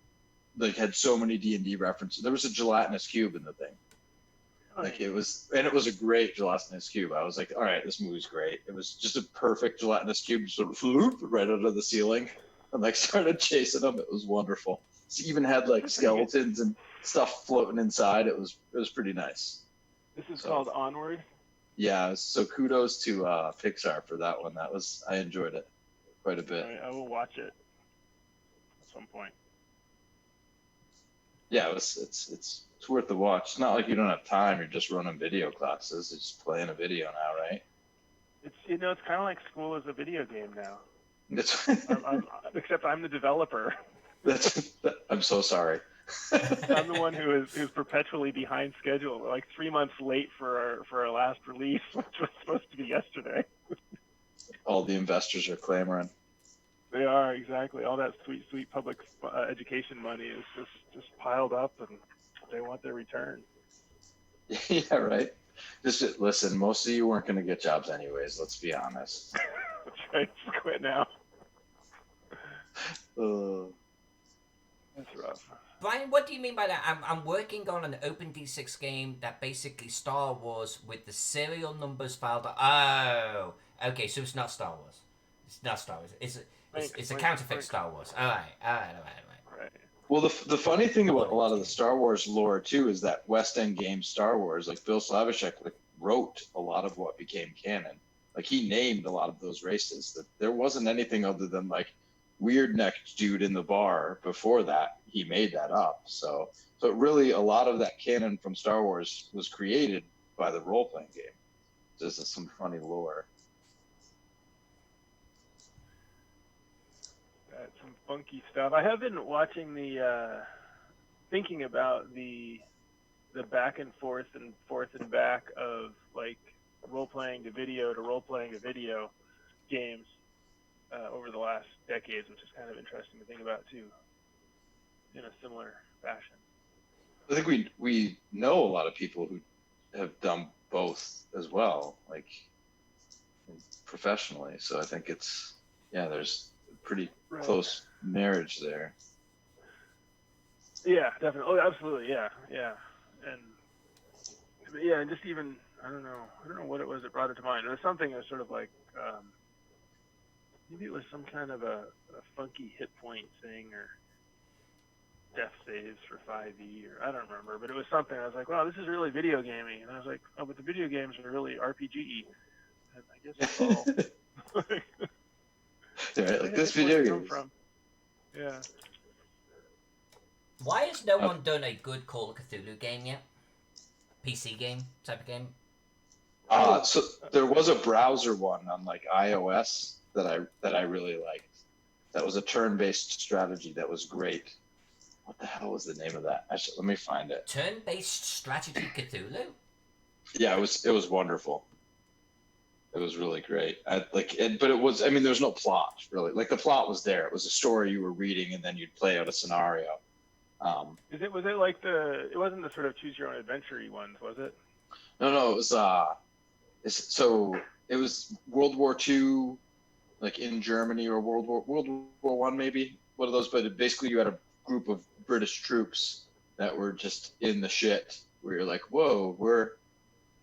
had so many D&D references. There was a gelatinous cube in the thing. It was a great gelatinous cube. I was like, all right, this movie's great. It was just a perfect gelatinous cube, sort of flew right out of the ceiling and started chasing them. It was wonderful. It even had skeletons and stuff floating inside. It was pretty nice. This is called Onward? Yeah, so kudos to Pixar for that one. I enjoyed it quite a bit. Right, I will watch it at some point. Yeah, it's worth the watch. It's not like you don't have time. You're just running video classes. It's just playing a video now, right? It's it's kind of like school is a video game now. That's Except I'm the developer. I'm so sorry. I'm the one who's perpetually behind schedule. We're like 3 months late for our last release, which was supposed to be yesterday. All the investors are clamoring. They are, exactly. All that sweet public education money is just piled up, and they want their return. Yeah, right. Just listen. Most of you weren't going to get jobs anyways. Let's be honest. That's right. Just quit now. That's rough. Brian, what do you mean by that? I'm working on an OpenD6 game that basically Star Wars with the serial numbers filed. Oh, okay. So it's not Star Wars. It's not Star Wars. It's a counterfeit Star Wars. All right. Well, the funny thing about a lot of the Star Wars lore too is that West End game Star Wars, like Bill Slavicsek, wrote a lot of what became canon. Like he named a lot of those races. That there wasn't anything other than like weird necked dude in the bar before that. He made that up. So really a lot of that canon from Star Wars was created by the role playing game. This is some funny lore. Some funky stuff. I have been watching thinking about the back and forth and back of like role playing to video games over the last decades, which is kind of interesting to think about too, in a similar fashion. I think we know a lot of people who have done both as well, like professionally. So I think there's pretty close marriage there. Yeah, definitely. Oh, absolutely. Yeah. And just even I don't know what it was that brought it to mind. It was something that was sort of like maybe it was some kind of a funky hit point thing or death saves for 5e or I don't remember, but it was something. I was like, wow, this is really video gaming, and I was like, oh, but the video games are really RPG-y. And I guess that's all. Yeah, like this video game. Yeah. Why has no one done a good Call of Cthulhu game yet? PC game type of game? So there was a browser one on like iOS that I really liked. That was a turn-based strategy that was great. What the hell was the name of that? Let me find it. Turn-based strategy Cthulhu? Yeah, it was wonderful. It was really great. But it was. I mean, there was no plot really. Like the plot was there. It was a story you were reading, and then you'd play out a scenario. Was it like it wasn't the sort of choose your own adventure-y ones, was it? No, it was. It was World War II, like in Germany, or World War One, maybe one of those. But basically, you had a group of British troops that were just in the shit. Where you're like, whoa, we're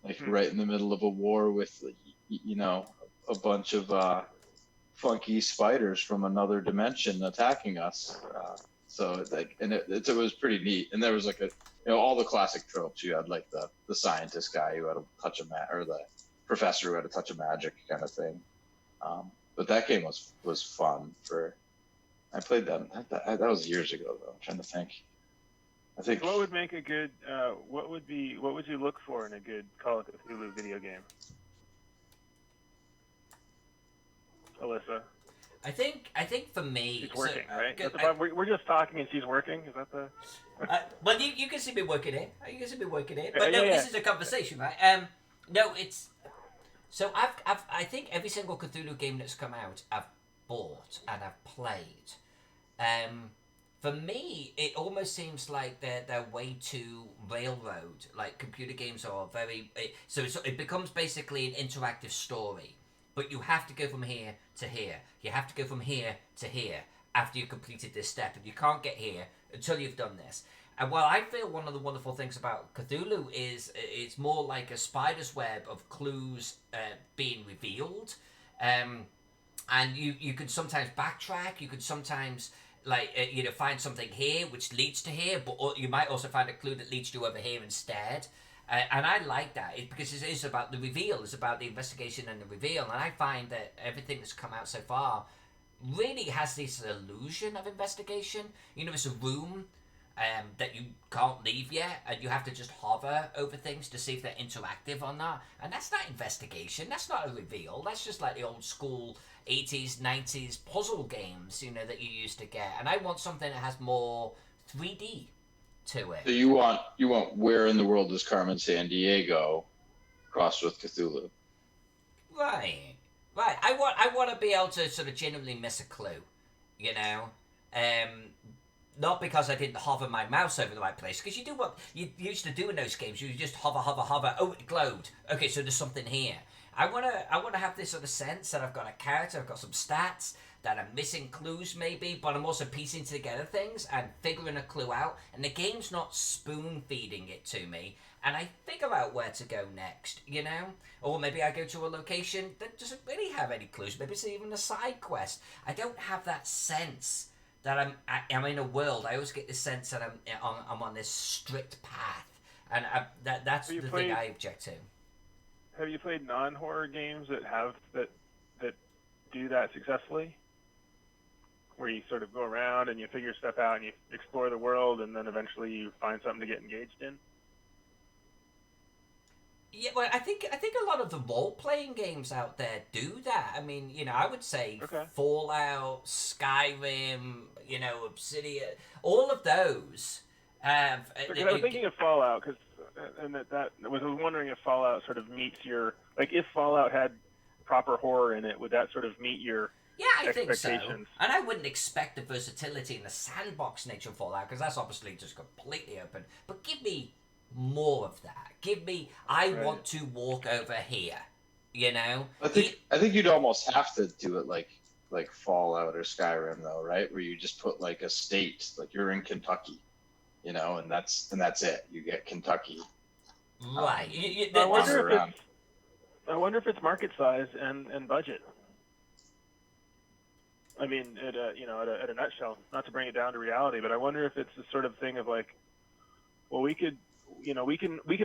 like right in the middle of a war with, a bunch of funky spiders from another dimension attacking us. It was pretty neat. And there was like all the classic tropes. You had like the scientist guy who had a touch of or the professor who had a touch of magic kind of thing. But that game was fun. I played that. That was years ago though. I'm trying to think. I think. What would make a good? What would you look for in a good Call of Cthulhu video game? Alyssa. I think for me, she's working, right? We're just talking and she's working. Is that the? Well, you can see me working it. You can see me working it. But this is a conversation, right? No, it's. So I think every single Cthulhu game that's come out, I've bought and I've played. For me, it almost seems like they're way too railroad. Like computer games are very. So it becomes basically an interactive story. But you have to go from here to here. You have to go from here to here after you've completed this step. And you can't get here until you've done this. And while I feel one of the wonderful things about Cthulhu is it's more like a spider's web of clues being revealed. And you can sometimes backtrack. You can sometimes find something here which leads to here. But you might also find a clue that leads you over here instead. And I like that because it is about the reveal. It's about the investigation and the reveal. And I find that everything that's come out so far really has this illusion of investigation. It's a room that you can't leave yet, and you have to just hover over things to see if they're interactive or not. And that's not investigation. That's not a reveal. That's just like the old school 80s, 90s puzzle games, that you used to get. And I want something that has more 3D to it. So you want where in the world is Carmen San Diego crossed with Cthulhu? Right. I want to be able to sort of genuinely miss a clue, Not because I didn't hover my mouse over the right place, because you do what you used to do in those games. You just hover. Oh, it glowed. Okay, so there's something here. I wanna have this sort of sense that I've got a character, I've got some stats, that I'm missing clues maybe, but I'm also piecing together things and figuring a clue out. And the game's not spoon feeding it to me, and I figure out where to go next. Or maybe I go to a location that doesn't really have any clues. Maybe it's even a side quest. I don't have that sense that I'm in a world. I always get this sense that I'm on this strict path, and that's the thing I object to. Have you played non-horror games that do that successfully? Where you sort of go around and you figure stuff out and you explore the world, and then eventually you find something to get engaged in? Yeah, well, I think a lot of the role-playing games out there do that. I mean, I would say Fallout, Skyrim, Obsidian, all of those have. I was thinking of Fallout, and I was wondering if Fallout sort of meets your, like, if Fallout had proper horror in it, would that sort of meet your I think so. And I wouldn't expect the versatility and the sandbox nature of Fallout, because that's obviously just completely open. But give me more of that. Give me, I want to walk over here. I think you'd almost have to do it like Fallout or Skyrim, though, right? Where you just put like a state, like you're in Kentucky, and that's it. You get Kentucky. Right. I wonder if it's market size and budget. I mean, at a nutshell, not to bring it down to reality, but I wonder if it's the sort of thing of like, well, we can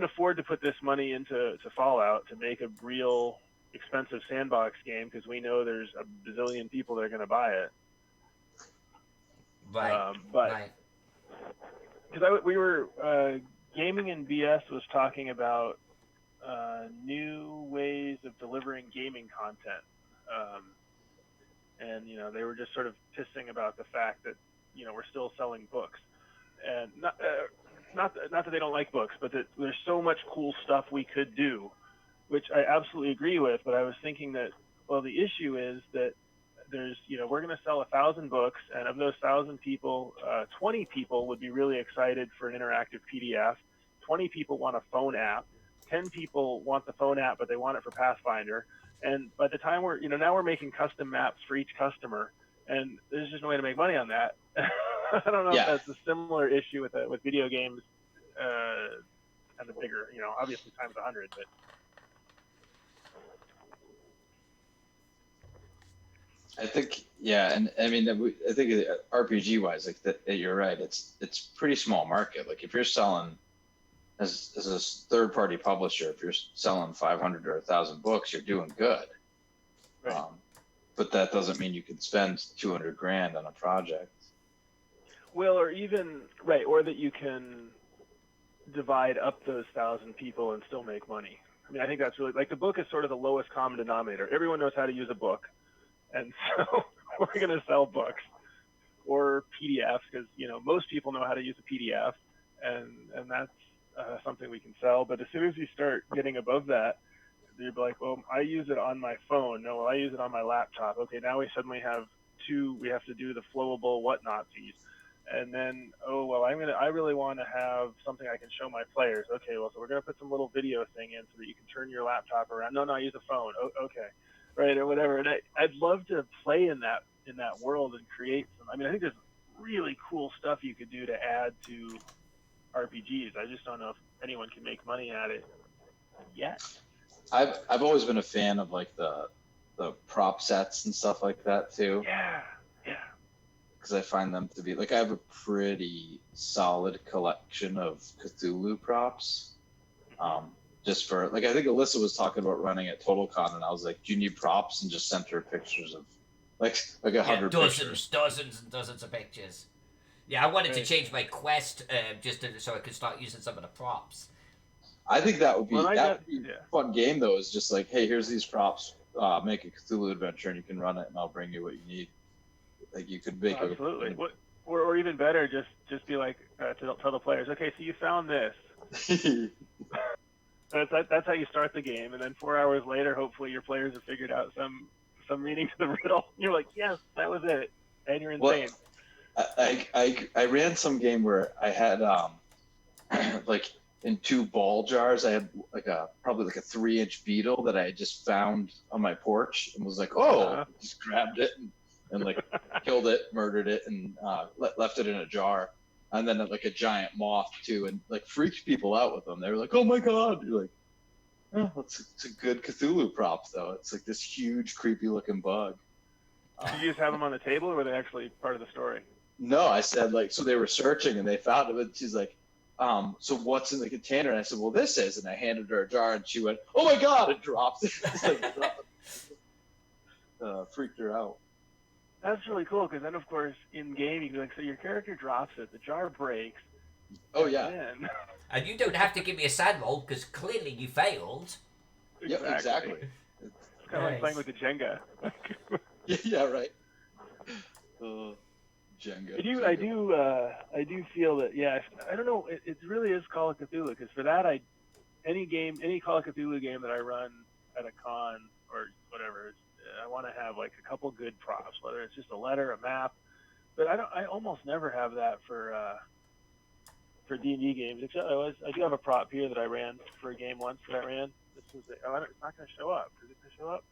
afford to put this money into Fallout to make a real expensive sandbox game, because we know there's a bazillion people that are going to buy it. Right. But because we were Gaming in BS was talking about new ways of delivering gaming content. And they were just sort of pissing about the fact that we're still selling books, and not that they don't like books, but that there's so much cool stuff we could do, which I absolutely agree with. But I was thinking that, well, the issue is that there's we're going to sell 1,000 books, and of those 1,000 people, 20 people would be really excited for an interactive PDF, 20 people want a phone app, 10 people want the phone app but they want it for Pathfinder. And by the time now we're making custom maps for each customer, and there's just no way to make money on that. I don't know if that's a similar issue with video games, and the bigger, obviously times 100. But I think, and I mean, I think RPG wise, like that, you're right. It's pretty small market. Like if you're selling as a third party publisher, if you're selling 500 or 1,000 books, you're doing good. Right. But that doesn't mean you can spend $200,000 on a project. Well, or that you can divide up those 1,000 people and still make money. I mean, I think that's really, like, the book is sort of the lowest common denominator. Everyone knows how to use a book, and so we're going to sell books or PDFs, because most people know how to use a PDF, and that's something we can sell. But as soon as you start getting above that, you'd be like, well, I use it on my phone. No, well, I use it on my laptop. Okay, now we suddenly have we have to do the flowable whatnot fees. And then, oh, well, I really want to have something I can show my players. Okay, well, so we're going to put some little video thing in so that you can turn your laptop around. No, I use a phone. Oh, okay, right, or whatever. And I'd love to play in that world and create some. I mean, I think there's really cool stuff you could do to add to RPGs. I just don't know if anyone can make money at it yet. I've always been a fan of like the prop sets and stuff like that too. Yeah. Because I find them to be like, I have a pretty solid collection of Cthulhu props. Just for like, I think Alyssa was talking about running at TotalCon, and I was like, do you need props? And just sent her pictures of like 100 pictures. Dozens and dozens of pictures. Yeah, I wanted to Right. change my quest so I could start using some of the props. I think that would be Well, I got a yeah. fun game though. Is just like, hey, here's these props. Make a Cthulhu adventure, and you can run it, and I'll bring you what you need. Like you could make Absolutely. What, or even better, just be like tell the players, okay, so you found this. That's how you start the game, and then 4 hours later, hopefully your players have figured out some meaning to the riddle. You're like, yes, that was it, and you're insane. Well, I ran some game where I had like in 2 ball jars, I had like probably like a 3-inch beetle that I had just found on my porch and was like, oh, just grabbed it and like killed it, murdered it, and left it in a jar. And then like a giant moth too, and like freaked people out with them. They were like, oh my god. You're like, oh, it's a good Cthulhu prop though. It's like this huge creepy looking bug. Did you just have them on the table, or were they actually part of the story? No, I said like, so they were searching and they found it. And she's like, so what's in the container? And I said, well, this is. And I handed her a jar, and she went, oh my god, and dropped it. Freaked her out. That's really cool, because then, of course, in game, you can be like, so your character drops it, the jar breaks. Oh yeah. And you don't have to give me a sad roll because clearly you failed. Yep, exactly. It's kind of like playing with the Jenga. Yeah, right. Jenga. I do feel that. Yeah, I don't know. It really is Call of Cthulhu, because for that, any Call of Cthulhu game that I run at a con or whatever, I want to have like a couple good props, whether it's just a letter, a map. But I almost never have that for D&D games. Except I do have a prop here that I ran for a game once that I ran. It's not going to show up. Is it going to show up?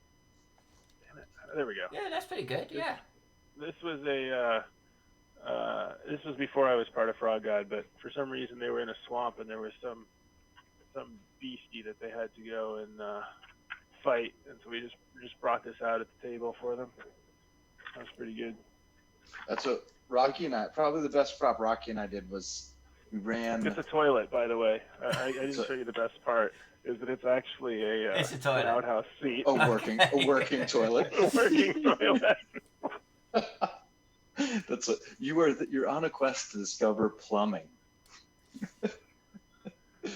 Damn it! There we go. Yeah, that's pretty good. Yeah. This was this was before I was part of Frog God, but for some reason they were in a swamp and there was some beastie that they had to go and fight, and so we just brought this out at the table for them. That was pretty good. That's what Rocky and I, probably the best prop Rocky and I did was we ran. It's a toilet, by the way. I didn't show you the best part. Is that it's actually it's a toilet. An outhouse seat. A working toilet. A working toilet. That's what you're on a quest to discover plumbing.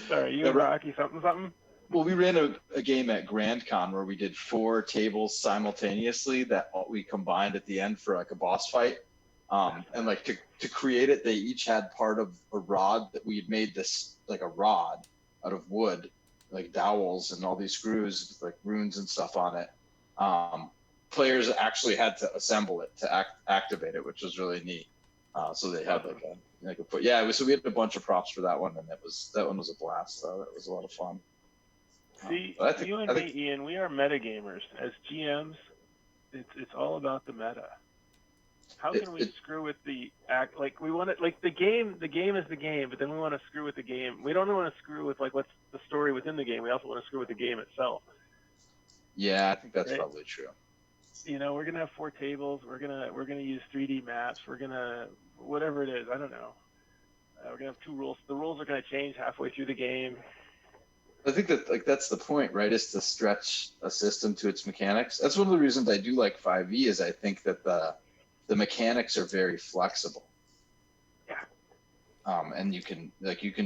Sorry, you and Rocky something? Well, we ran a game at Grand Con where we did 4 tables simultaneously that we combined at the end for like a boss fight. And like to create it, they each had part of a rod that we had made this like a rod out of wood, like dowels and all these screws with like runes and stuff on it. Players actually had to assemble it to activate it, which was really neat. So they had like a foot. Yeah, so we had a bunch of props for that one, and that one was a blast. So that was a lot of fun. See, you and me, Ian, we are metagamers. As GMs, it's all about the meta. How can we screw with the act? Like we want it, like the game is the game, but then we want to screw with the game. We don't want to screw with like what's the story within the game. We also want to screw with the game itself. Yeah, I think that's probably true. You know, we're gonna have 4 tables. We're gonna use 3D maps. We're gonna whatever it is. I don't know. We're gonna have 2 rules. The rules are gonna change halfway through the game. I think that that's the point, right? Is to stretch a system to its mechanics. That's one of the reasons I do like 5e. Is I think that the mechanics are very flexible. Yeah. And you can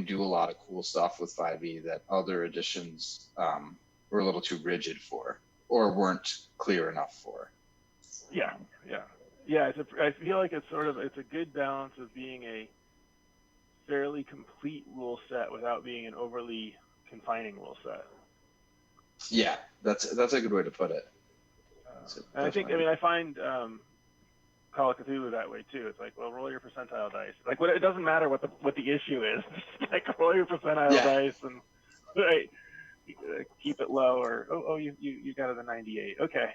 do a lot of cool stuff with 5e that other editions were a little too rigid for, or weren't clear enough for. Yeah. I feel like it's a good balance of being a fairly complete rule set without being an overly confining rule set. Yeah, that's a good way to put it. And I find Call of Cthulhu that way too. It's like, well, roll your percentile dice. Like, it doesn't matter what the issue is. Like, roll your percentile dice and keep it low, or you got it a 98. Okay.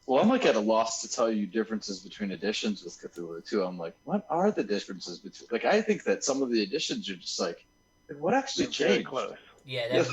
Well, I'm like at a loss to tell you differences between editions with Cthulhu too. I'm like, what are the differences between? Like, I think that some of the editions are just like, what actually changed? Very close. Yeah, they're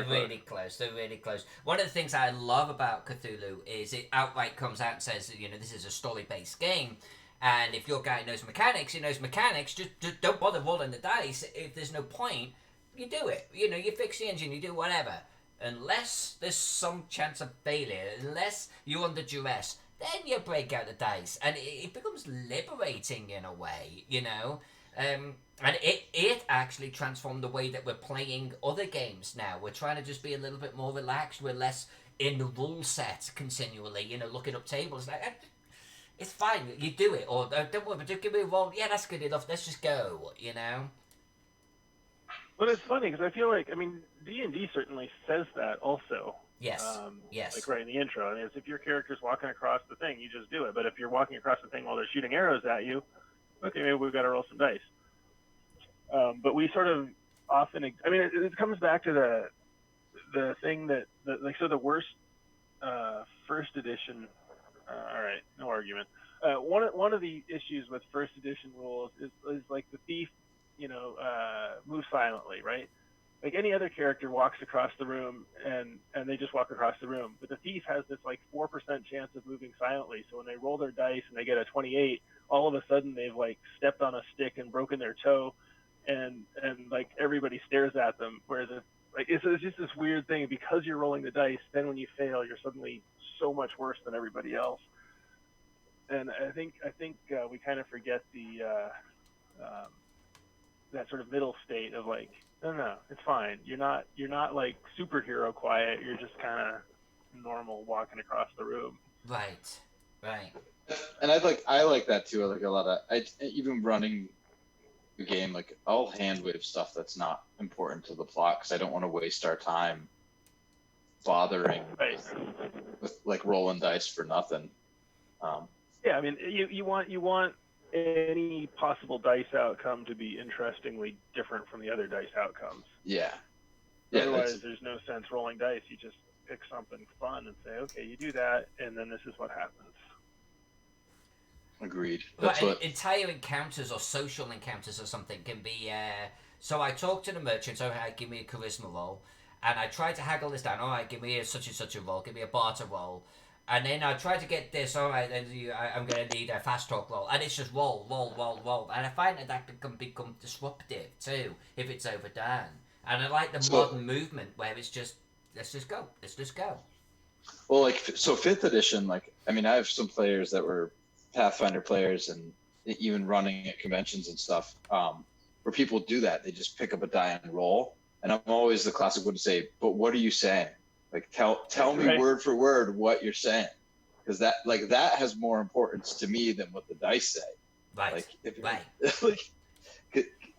really close. They're really close. One of the things I love about Cthulhu is it outright comes out and says, this is a story-based game. And if your guy knows mechanics, he knows mechanics. Just don't bother rolling the dice. If there's no point, you do it. You fix the engine, you do whatever. Unless there's some chance of failure, unless you're under duress, then you break out the dice, and it becomes liberating in a way, you know. And it actually transformed the way that we're playing other games now. We're trying to just be a little bit more relaxed. We're less in the rule set continually, you know, looking up tables. Like, it's fine, you do it, or don't worry, but just give me a roll. Yeah, that's good enough. Let's just go, you know. But it's funny because I feel like, I mean, D&D certainly says that also. Yes. Yes. Like right in the intro, and it's if your character's walking across the thing, you just do it. But if you're walking across the thing while they're shooting arrows at you, okay, maybe we've got to roll some dice. But we sort of often, I mean, it comes back to the thing that, like, so the worst first edition. All right, no argument. One of the issues with first edition rules is like the thief, you know, moves silently, right? Like any other character walks across the room and they just walk across the room, but the thief has this like 4% chance of moving silently. So when they roll their dice and they get a 28, all of a sudden they've like stepped on a stick and broken their toe, and like everybody stares at them. Whereas it's just this weird thing, because you're rolling the dice, then when you fail, you're suddenly so much worse than everybody else. And I think we kind of forget the that sort of middle state of like, no, it's fine. You're not like superhero quiet. You're just kind of normal walking across the room. Right. And I like that too. I like a lot of even running the game. Like I'll hand wave stuff that's not important to the plot because I don't want to waste our time bothering with like rolling dice for nothing. Yeah, I mean, you want any possible dice outcome to be interestingly different from the other dice outcomes. Yeah. Otherwise, there's no sense rolling dice. You just pick something fun and say, okay, you do that, and then this is what happens. Agreed. Entire encounters or social encounters or something can be. So I talk to the merchant. So give me a charisma roll, and I try to haggle this down. All right, give me a such and such a roll. Give me a barter roll. And then I try to get this, all right, then I'm going to need a fast talk roll. And it's just roll. And I find that can become disruptive, too, if it's overdone. And I like the modern movement where it's just, let's just go. Well, like, so 5th edition, like, I mean, I have some players that were Pathfinder players and even running at conventions and stuff, where people do that. They just pick up a die and roll. And I'm always the classic one to say, but what are you saying? Like tell me word for word what you're saying, because that has more importance to me than what the dice say. Right. Like if like,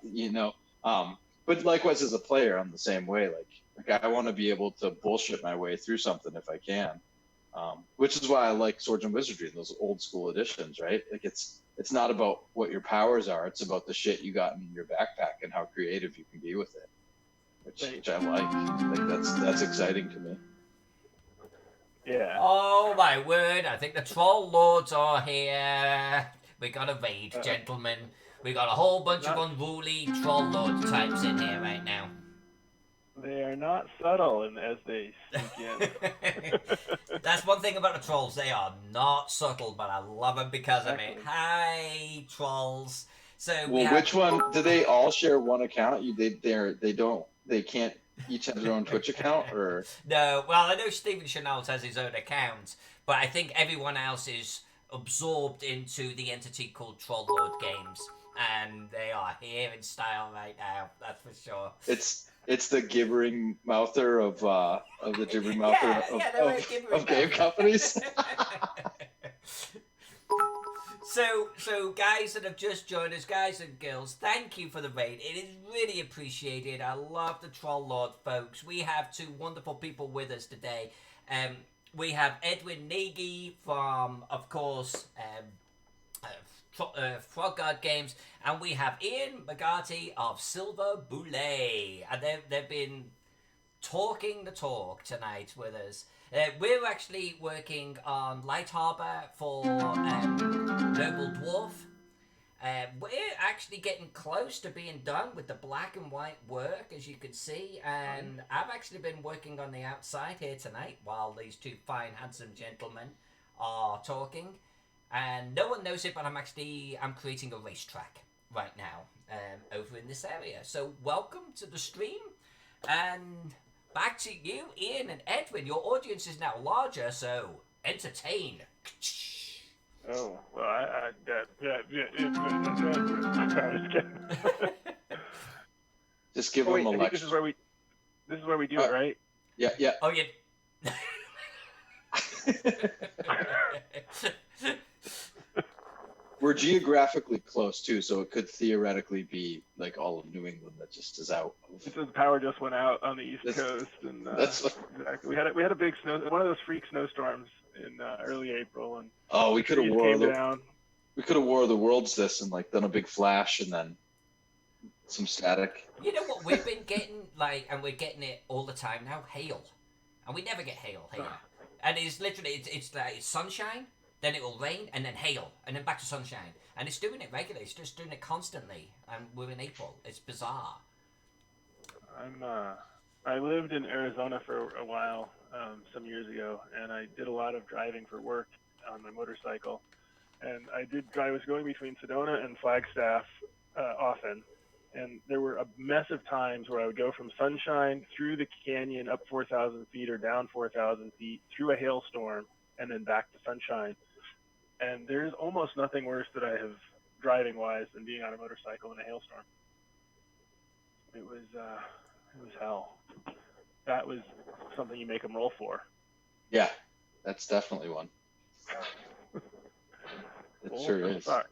you know, but likewise as a player, I'm the same way. Like I want to be able to bullshit my way through something if I can, which is why I like Swords and Wizardry, those old school editions, right? Like it's not about what your powers are; it's about the shit you got in your backpack and how creative you can be with it. Which I like. Like that's exciting to me. Yeah. Oh my word! I think the troll lords are here. We got a raid, gentlemen. We got a whole bunch of unruly troll lord types in here right now. They are not subtle as they sneak in. That's one thing about the trolls. They are not subtle, but I love them because of it. Hi, trolls. So which one do they all share one account? They can't each have their own Twitch account, or no? Well, I know Stephen Chanel has his own account, but I think everyone else is absorbed into the entity called Troll Lord Games, and they are here in style right now. That's for sure. It's the gibbering mouther of the gibbering mouther of game companies. So guys that have just joined us, guys and girls, thank you for the raid. It is really appreciated. I love the Troll Lord folks. We have two wonderful people with us today. We have Edwin Nagy from, of course, Frog Guard Games, and we have Ian McGarty of Silver Boulet. And they've been talking the talk tonight with us. We're actually working on Lightharbor for Noble Dwarf. We're actually getting close to being done with the black and white work, as you can see, and I've actually been working on the outside here tonight while these two fine, handsome gentlemen are talking. And no one knows it, but I'm creating a racetrack right now over in this area. So welcome to the stream, and back to you, Ian and Edwin. Your audience is now larger, so entertain. Oh, well, I was kidding. Just give Oh, them wait, a I think this lecture. is where we do it, right? Yeah, yeah. Oh, yeah. We're geographically close too, so it could theoretically be like all of New England that just is out. The power just went out on the East That's- Coast, and That's exactly. We had a big one of those freak snowstorms in early April, and oh, we the could have trees wore came the down. War of the Worlds this and like done a big flash and then some static. You know what we've been getting, like, and we're getting it all the time now? Hail. And we never get hail here. And it's literally, it's like it's sunshine, then it will rain, and then hail, and then back to sunshine. And it's doing it regularly. It's just doing it constantly. And we're in April. It's bizarre. I lived in Arizona for a while some years ago, and I did a lot of driving for work on my motorcycle. And I was going between Sedona and Flagstaff often, and there were a mess of times where I would go from sunshine through the canyon up 4,000 feet or down 4,000 feet through a hailstorm and then back to sunshine. And there's almost nothing worse that I have driving wise than being on a motorcycle in a hailstorm. It was hell. That was something you make them roll for. Yeah, that's definitely one. It sure is. Suck.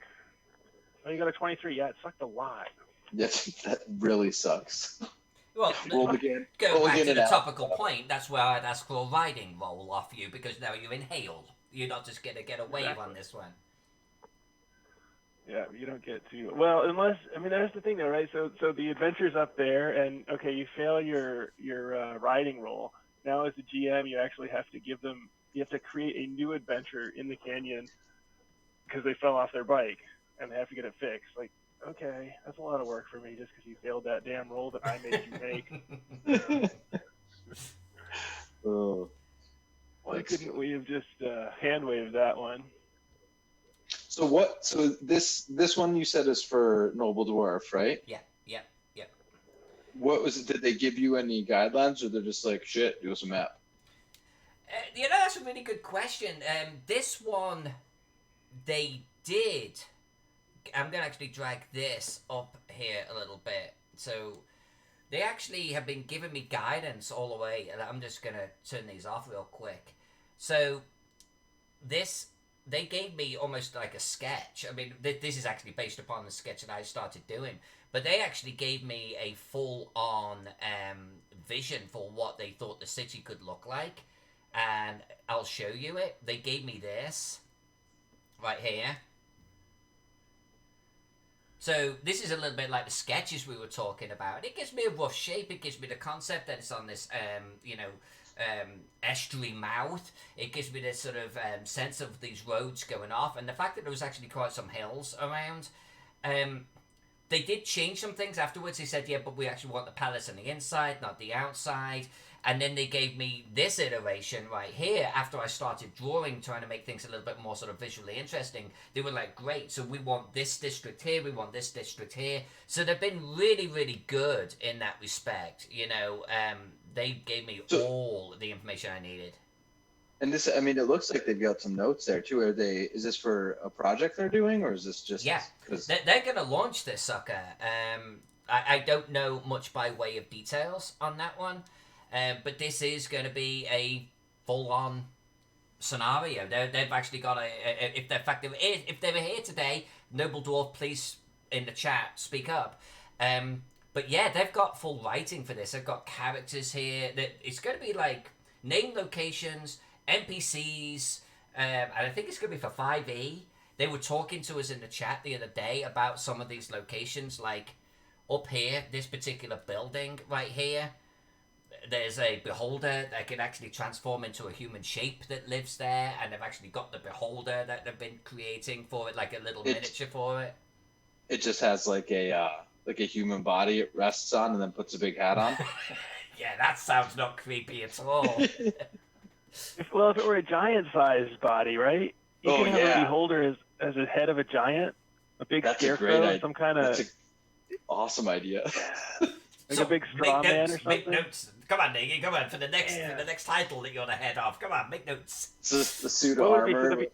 Oh, you got a 23. Yeah, it sucked a lot. Yes, that really sucks. Well, Roll again. go Roll back again to the and out. topical point. That's where I'd ask for a riding roll off you, because now you're in hail. You're not just going to get a wave Exactly. on this one. Yeah, you don't get to. Well, unless that's the thing though, right? So the adventure's up there, and okay, you fail your riding roll. Now, as a GM, you actually have to give them. You have to create a new adventure in the canyon because they fell off their bike, and they have to get it fixed. Like, okay, that's a lot of work for me just because you failed that damn roll that I made you make. Oh, Why couldn't we have just hand waved that one? so what? So this one you said is for Noble Dwarf, right? Yeah. What was it? Did they give you any guidelines, or they're just like, shit, do us a map? That's a really good question. This one, they did. I'm going to actually drag this up here a little bit. So they actually have been giving me guidance all the way, and I'm just going to turn these off real quick. So they gave me almost like a sketch. I mean, this is actually based upon the sketch that I started doing. But they actually gave me a full-on vision for what they thought the city could look like. And I'll show you it. They gave me this right here. So this is a little bit like the sketches we were talking about. It gives me a rough shape. It gives me the concept that it's on this, estuary mouth. It gives me this sort of sense of these roads going off, and the fact that there was actually quite some hills around. They did change some things afterwards. They said, yeah, but we actually want the palace on the inside, not the outside. And then they gave me this iteration right here after I started drawing, trying to make things a little bit more sort of visually interesting. They were like, great, so we want this district here, we want this district here. So they've been really, really good in that respect. They gave me all the information I needed. And this, I mean, it looks like they've got some notes there too. Is this for a project they're doing, or is this just? Yeah, they're going to launch this sucker. I don't know much by way of details on that one, but this is going to be a full-on scenario. They've actually got if they were here today, Noble Dwarf, please in the chat speak up. But yeah, they've got full writing for this. They've got characters here. It's going to be like name locations, NPCs, and I think it's going to be for 5e. They were talking to us in the chat the other day about some of these locations, like up here, this particular building right here. There's a beholder that can actually transform into a human shape that lives there, and they've actually got the beholder that they've been creating for it, like a little miniature for it. It just has like a human body it rests on, and then puts a big hat on. Yeah, that sounds not creepy at all. If it were a giant-sized body, right? You can have a beholder as a head of a giant, a big scarecrow, some kind of. That's an awesome idea. A big straw man or something. Make notes. Come on, Nagy. Come on for the next title that you're the head of. Come on, make notes. It's just the suit of armor.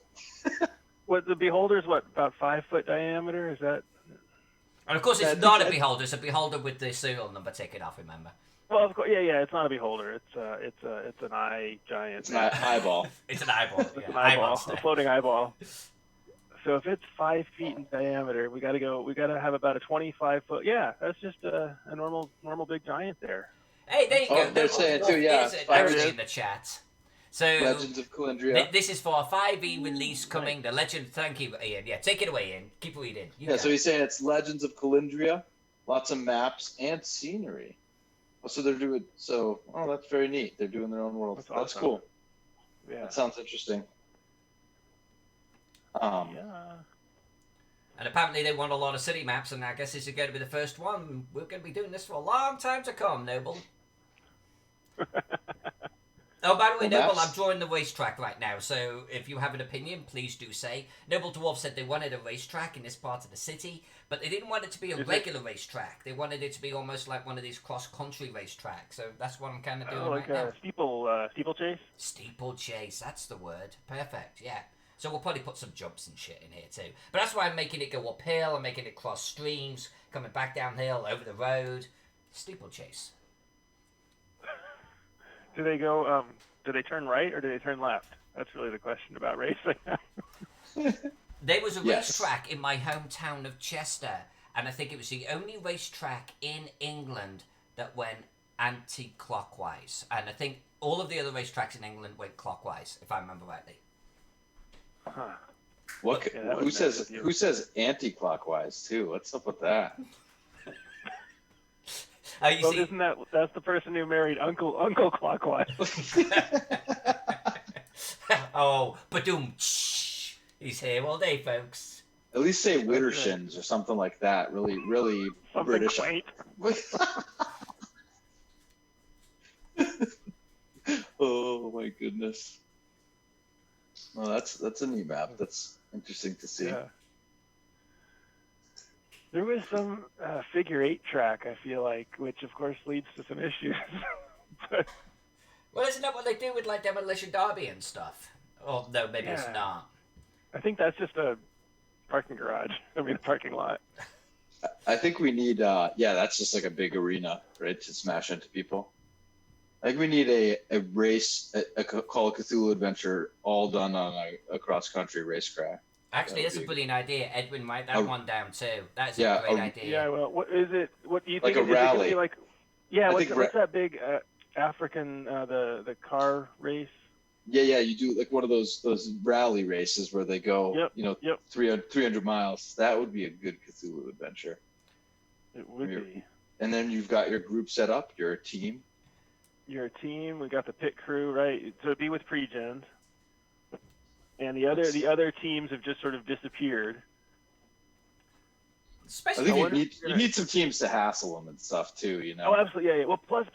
What the beholder's about 5 foot diameter? Is that? And of course, it's not a beholder. It's a beholder with the serial number taken off. Remember? Well, of course, yeah. It's not a beholder. It's an eye giant. It's an eyeball. It's an eyeball. It's Yeah. an eyeball, monster. a floating eyeball. So if it's 5 feet in diameter, we got to have about a 25-foot. Yeah, that's just a normal big giant there. Hey, there you go. They're saying too. Yeah, Everything in the chat. So Legends of Calendria. This is for a 5e release coming. The legend. Thank you, Ian. Yeah, take it away, Ian. Keep reading. So he's saying it's Legends of Calendria, lots of maps and scenery. So they're doing that's very neat. They're doing their own world. That's That's awesome. cool. Yeah. That sounds interesting. Yeah. And apparently they want a lot of city maps, and I guess this is going to be the first one. We're going to be doing this for a long time to come, Noble. Oh, by the way, Noble, I'm drawing the racetrack right now, so if you have an opinion, please do say. Noble Dwarf said they wanted a racetrack in this part of the city, but they didn't want it to be a regular racetrack. They wanted it to be almost like one of these cross-country racetracks, so that's what I'm kind of doing right now. Steeplechase? Steeplechase, that's the word. Perfect, yeah. So we'll probably put some jumps and shit in here too. But that's why I'm making it go uphill, I'm making it cross streams, coming back downhill, over the road. Steeplechase. Do they go? Do they turn right or do they turn left? That's really the question about racing. There was a racetrack in my hometown of Chester, and I think it was the only racetrack in England that went anti-clockwise. And I think all of the other racetracks in England went clockwise, if I remember rightly. Huh. What? Yeah, who says anti-clockwise too? What's up with that? Isn't that's the person who married Uncle Clockwise? Oh, badoom. He's here all day, folks. At least say Widdershins or something like that. Really, really Something British. quaint. Oh my goodness. Well, that's a neat map. That's interesting to see. Yeah. There was some figure 8 track, I feel like, which of course leads to some issues. But, Well, isn't that what they do with like Demolition Derby and stuff? Oh no, maybe it's not. I think that's just a parking garage. I mean, a parking lot. I think we need, that's just like a big arena, right, to smash into people. I think we need a race, a Call of Cthulhu adventure, all done on a cross-country racetrack. Actually, that's a brilliant idea. Edwin, write that one down too. That's a great idea. Yeah, well, what is it? What do you think? Like a rally. Be like, what's that big African, the car race? Yeah, you do like one of those rally races where they go, 300 miles. That would be a good Cthulhu adventure. It would be. And then you've got your group set up, you're a team. You're a team. We got the pit crew, right? So it'd be with pre-gens. And the other teams have just sort of disappeared. Especially, I think you need some teams to hassle them and stuff too, you know. Oh, absolutely, yeah. Well, plus,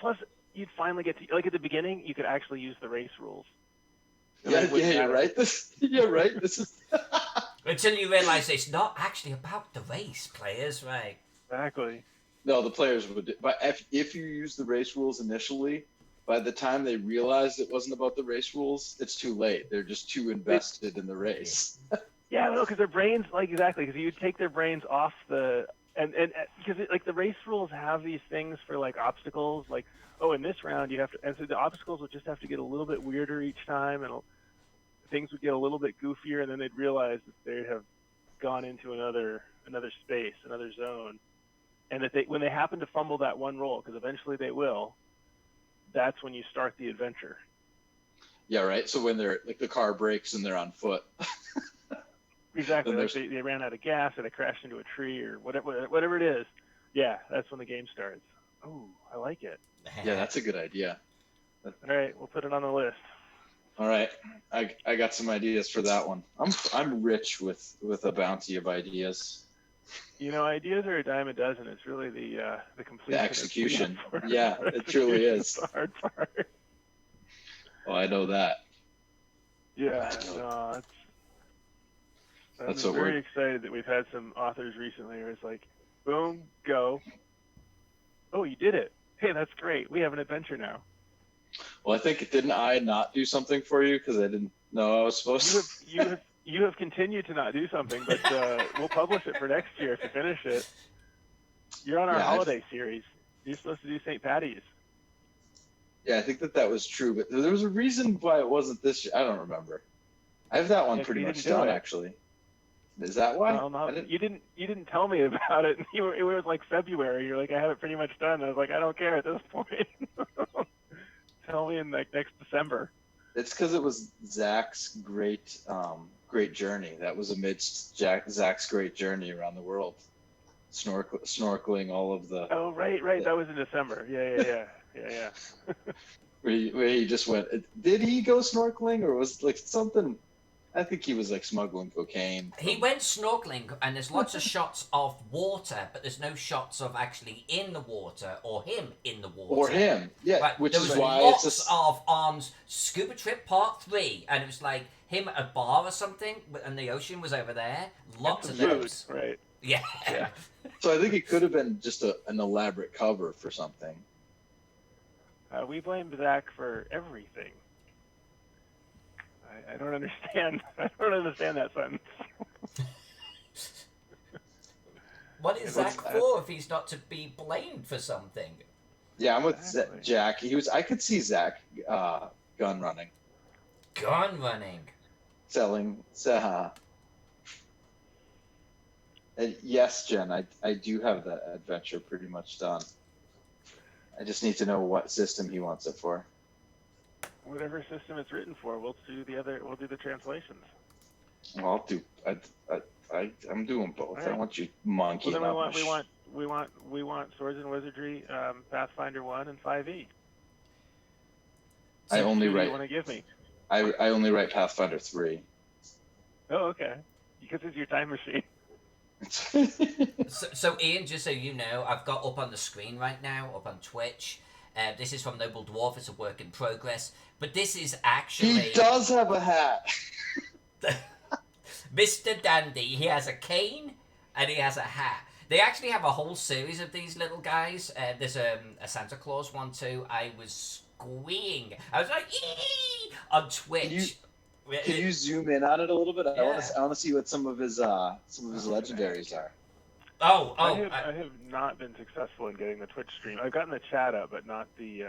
you'd finally get to, like at the beginning, you could actually use the race rules. Yeah, you're right. You're right. This is until you realise it's not actually about the race, players, right? Exactly. No, the players would. But if you use the race rules initially, by the time they realize it wasn't about the race rules, it's too late. They're just too invested in the race. Yeah, no, because their brains, because you take their brains off and because like the race rules have these things for like obstacles, like in this round you have to, and so the obstacles would just have to get a little bit weirder each time, and things would get a little bit goofier, and then they'd realize that they have gone into another space, another zone, and that when they happen to fumble that one roll, because eventually they will, that's when you start the adventure. Yeah, right. So when they're like the car breaks and they're on foot. Exactly. Like they ran out of gas or they crashed into a tree or whatever it is. Yeah, that's when the game starts. Oh, I like it. Yeah, that's a good idea. All right, we'll put it on the list. All right, I got some ideas for that one. I'm rich with a bounty of ideas. You know, ideas are a dime a dozen. It's really the completion. The execution. Yeah, it truly is. The hard part. Oh, I know that. Yeah, no, I'm very excited that we've had some authors recently where it's like, boom, go. Oh, you did it. Hey, that's great. We have an adventure now. Well, I think didn't I not do something for you because I didn't know I was supposed to? You have continued to not do something, but we'll publish it for next year if you finish it. You're on our holiday series. You're supposed to do St. Patty's. Yeah, I think that was true, but there was a reason why it wasn't this year. I don't remember. I have that one pretty much done, actually. Is that why? Well, no, you didn't tell me about it. It was like February. You're like, I have it pretty much done. I was like, I don't care at this point. Tell me in like next December. It's because it was Zach's great journey. That was amidst Zach's great journey around the world, snorkeling all of the. Oh right. That was in December. Yeah. where he just went. Did he go snorkeling, or was it like something? I think he was like smuggling cocaine. He went snorkeling, and there's lots of shots of water, but there's no shots of actually in the water or him in the water. Or him, yeah. Right. Which there is was why lots it's of Scuba Trip Part 3, and it was like him at a bar or something, and the ocean was over there. Lots of those. Right. Yeah. So I think it could have been just an elaborate cover for something. We blame Zach for everything. I don't understand. I don't understand that sentence. What is Zach for if he's not to be blamed for something? Yeah, I'm with Jack. I could see Zach gun running. Gun running. Selling. And yes, Jen, I do have that adventure pretty much done. I just need to know what system he wants it for. Whatever system it's written for, we'll do the translations. Well, I'm doing both. Right. I want you monkey. Well, then we want Swords and Wizardry, Pathfinder 1 and 5e. I only write. You want to give me? I only write Pathfinder 3. Oh, okay. Because it's your time machine. So Ian, just so you know, I've got up on the screen right now, up on Twitch. This is from Noble Dwarf. It's a work in progress. But this is actually... He does have a hat. Mr. Dandy. He has a cane and he has a hat. They actually have a whole series of these little guys. There's a Santa Claus one too. I was squeeing. I was like, ee! On Twitch. Can you zoom in on it a little bit? Yeah. I want to see what some of his legendaries are. I have not been successful in getting the Twitch stream. I've gotten the chat up, but not the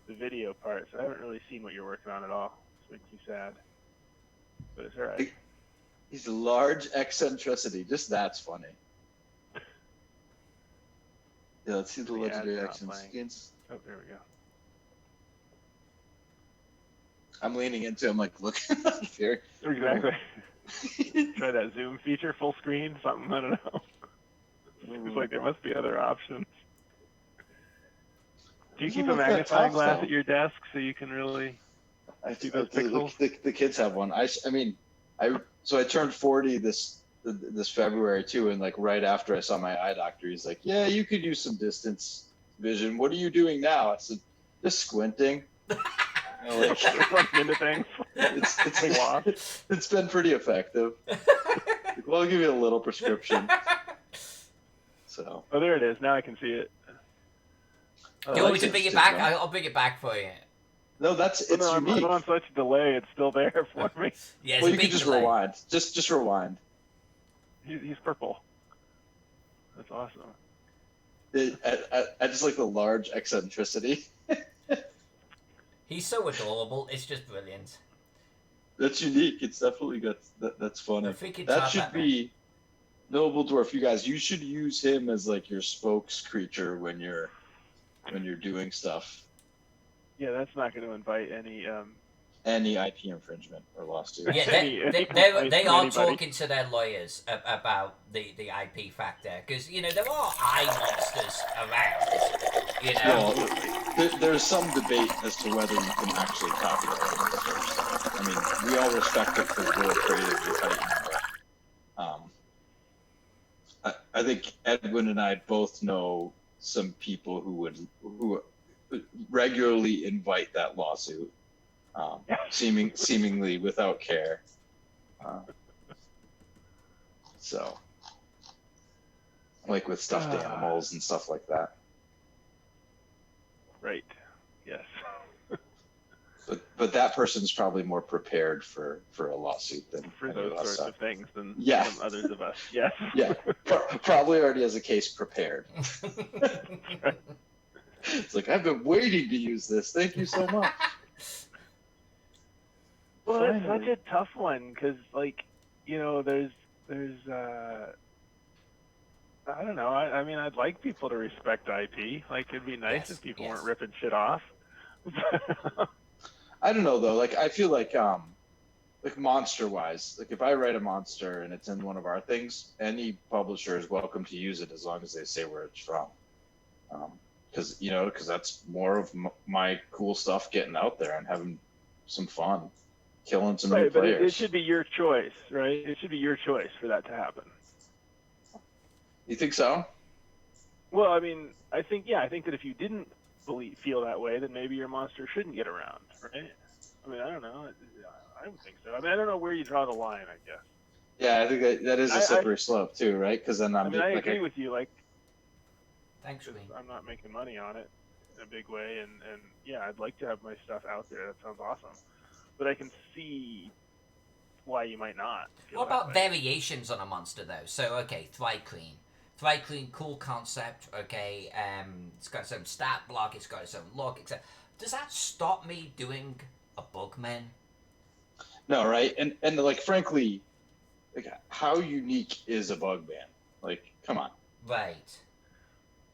video part. So I haven't really seen what you're working on at all. It makes me sad. But it's all right. He's large eccentricity. Just that's funny. Yeah, let's see the legendary eccentricities. Oh, there we go. I'm leaning into him, like, looking up here. Exactly. Try that zoom feature, full screen, something, I don't know. It's like there must be other options. Do you keep a magnifying glass at your desk so you can really see those pixels? The kids have one. I turned 40 this February too, and like right after I saw my eye doctor, he's like, "Yeah, you could use some distance vision. What are you doing now?" I said, "Just squinting." Running into things. It's been pretty effective. Well, I'll give you a little prescription. So. Oh, there it is. Now I can see it. Do you want me to bring it back? I'll bring it back for you. No, it's unique. I'm on such a delay. It's still there for me. Yeah, well, you can just rewind. Just rewind. He's purple. That's awesome. I just like the large eccentricity. He's so adorable. It's just brilliant. That's unique. It's definitely that's funny. That should be Noble Dwarf. You guys, you should use him as like your spokes creature when you're doing stuff. Yeah, that's not going to invite any IP infringement or lawsuit. Yeah, they are talking to their lawyers about the IP factor because there are eye monsters around. There's some debate as to whether you can actually copyright it first. I mean, we all respect it because we're creative Titan, but I think Edwin and I both know some people who regularly invite that lawsuit, seemingly without care. So, like with stuffed animals and stuff like that. Right. Yes. But that person's probably more prepared for a lawsuit than for any of those us sorts are. of things than Yeah. some others of us. Yes. Yeah, probably already has a case prepared. It's like, I've been waiting to use this. Thank you so much. Well, Finally. it's such a tough one because, like, there's I don't know. I mean, I'd like people to respect IP. Like, it'd be nice if people weren't ripping shit off. I don't know though. Like, I feel like monster wise, like if I write a monster and it's in one of our things, any publisher is welcome to use it as long as they say where it's from. Because that's more of my cool stuff getting out there and having some fun, killing some new players. But it should be your choice, right? It should be your choice for that to happen. You think so? Well, I mean, I think that if you didn't feel that way, then maybe your monster shouldn't get around, right? I mean, I don't know. I don't think so. I mean, I don't know where you draw the line, I guess. Yeah, I think that is a slippery slope too, right? Because then I agree with you. Like, thanks, Lee. I'm not making money on it in a big way, and yeah, I'd like to have my stuff out there. That sounds awesome. But I can see why you might not. What about variations on a monster though? So okay, Thri-kreen, cool concept. Okay, it's got its own stat block. It's got its own look, etc. Does that stop me doing a Bugman? No, right? And like, frankly, like, how unique is a Bugman? Like, come on. Right.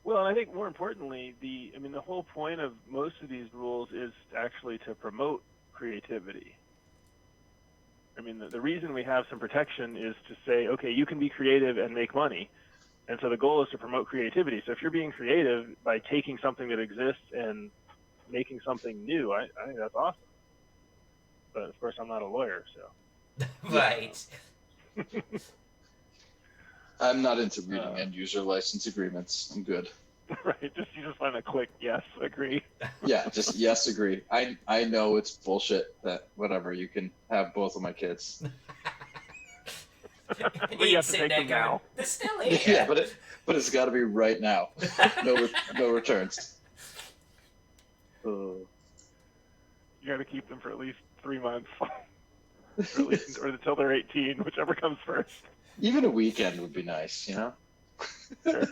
Well, and I think more importantly, the whole point of most of these rules is actually to promote creativity. I mean, the reason we have some protection is to say, okay, you can be creative and make money. And so the goal is to promote creativity. So if you're being creative by taking something that exists and making something new, I think that's awesome. But of course, I'm not a lawyer, so. Right. I'm not into reading end user license agreements. I'm good. Right. You just want to click yes, agree. Yeah, just yes, agree. I know it's bullshit that whatever, you can have both of my kids. But you have to take them now. They're still here. Yeah, but it's got to be right now. No returns. You got to keep them for at least 3 months, or until they're 18, whichever comes first. Even a weekend would be nice, you know. Sure.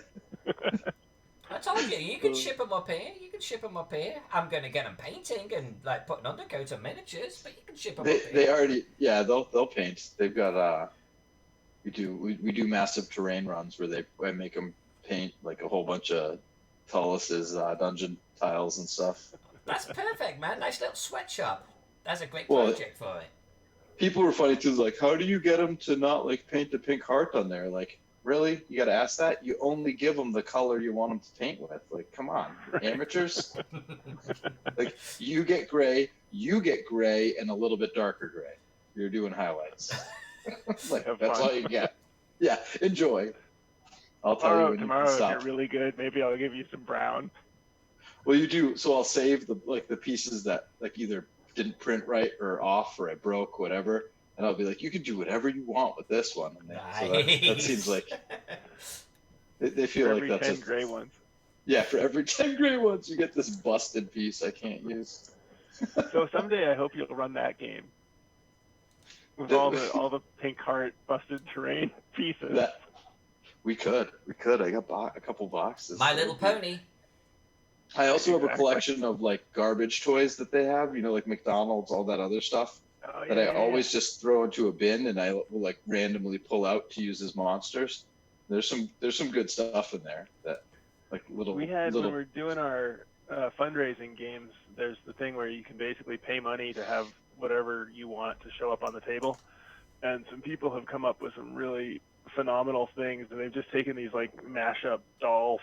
I told you, you can ship them up here. I'm going to get them painting and like putting undercoats and miniatures, but you can ship them up here. They already, yeah, they'll paint. They've got we do massive terrain runs where I make them paint like a whole bunch of Tullis's dungeon tiles and stuff. That's perfect, man. Nice little sweatshop. That's a great project for it. People were funny too, like, how do you get them to not like paint the pink heart on there? Like, really? You got to ask that? You only give them the color you want them to paint with. Like, come on, amateurs. Like, you get gray, and a little bit darker gray. You're doing highlights. Like, that's all you get. Yeah, enjoy. I'll tell you when tomorrow, you can if stop. you're really good, maybe I'll give you some brown. Well, you do. So I'll save the pieces that like either didn't print right or off or I broke, whatever. And I'll be like, you can do whatever you want with this one. And nice. So that seems like they feel like that's 10 gray ones. Yeah, for every 10 gray ones, you get this busted piece I can't use. So someday I hope you'll run that game with all the pink heart busted terrain pieces. We could. I got a couple boxes. My Little Pony. I also have a collection of like garbage toys that they have, you know, like McDonald's, all that other stuff that I always just throw into a bin and I will like randomly pull out to use as monsters. There's some good stuff in there that like little. We had when we're doing our fundraising games. There's the thing where you can basically pay money to have whatever you want to show up on the table, and some people have come up with some really phenomenal things, and they've just taken these like mashup doll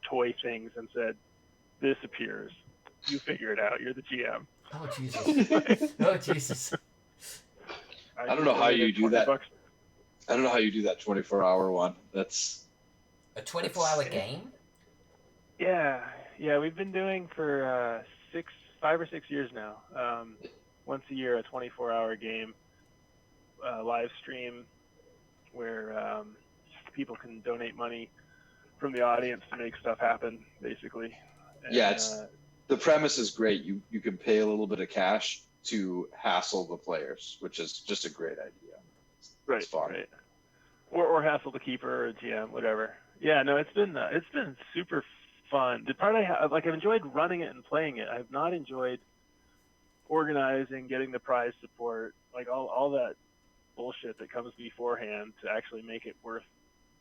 toy things and said, this appears. You figure it out. You're the GM. Oh, Jesus. Oh, Jesus. I don't know how you do that. $20. I don't know how you do that 24-hour one. That's a 24-hour game? Yeah. We've been doing for 5 or 6 years now. Once a year, a 24-hour game, live stream, where people can donate money from the audience to make stuff happen, basically. And, yeah, the premise is great. You can pay a little bit of cash to hassle the players, which is just a great idea. Right. It's fun. Right. Or hassle the keeper or GM, whatever. Yeah, no, it's been super fun. The part I've enjoyed running it and playing it. I've not enjoyed organizing, getting the prize support, like all that bullshit that comes beforehand to actually make it worth.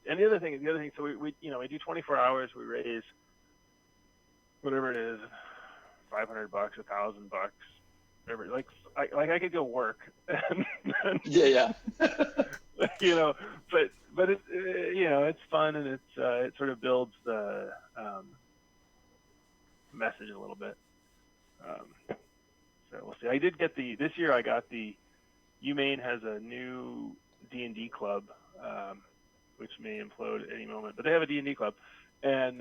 And the other thing, so we do 24 hours, we raise whatever it is, $500, $1,000, whatever. Like I could go work, and Yeah. but it it's fun, and it sort of builds the message a little bit. So we'll see. I did get this year. I got the UMaine has a new D&D club, which may implode at any moment, but they have a D&D club, and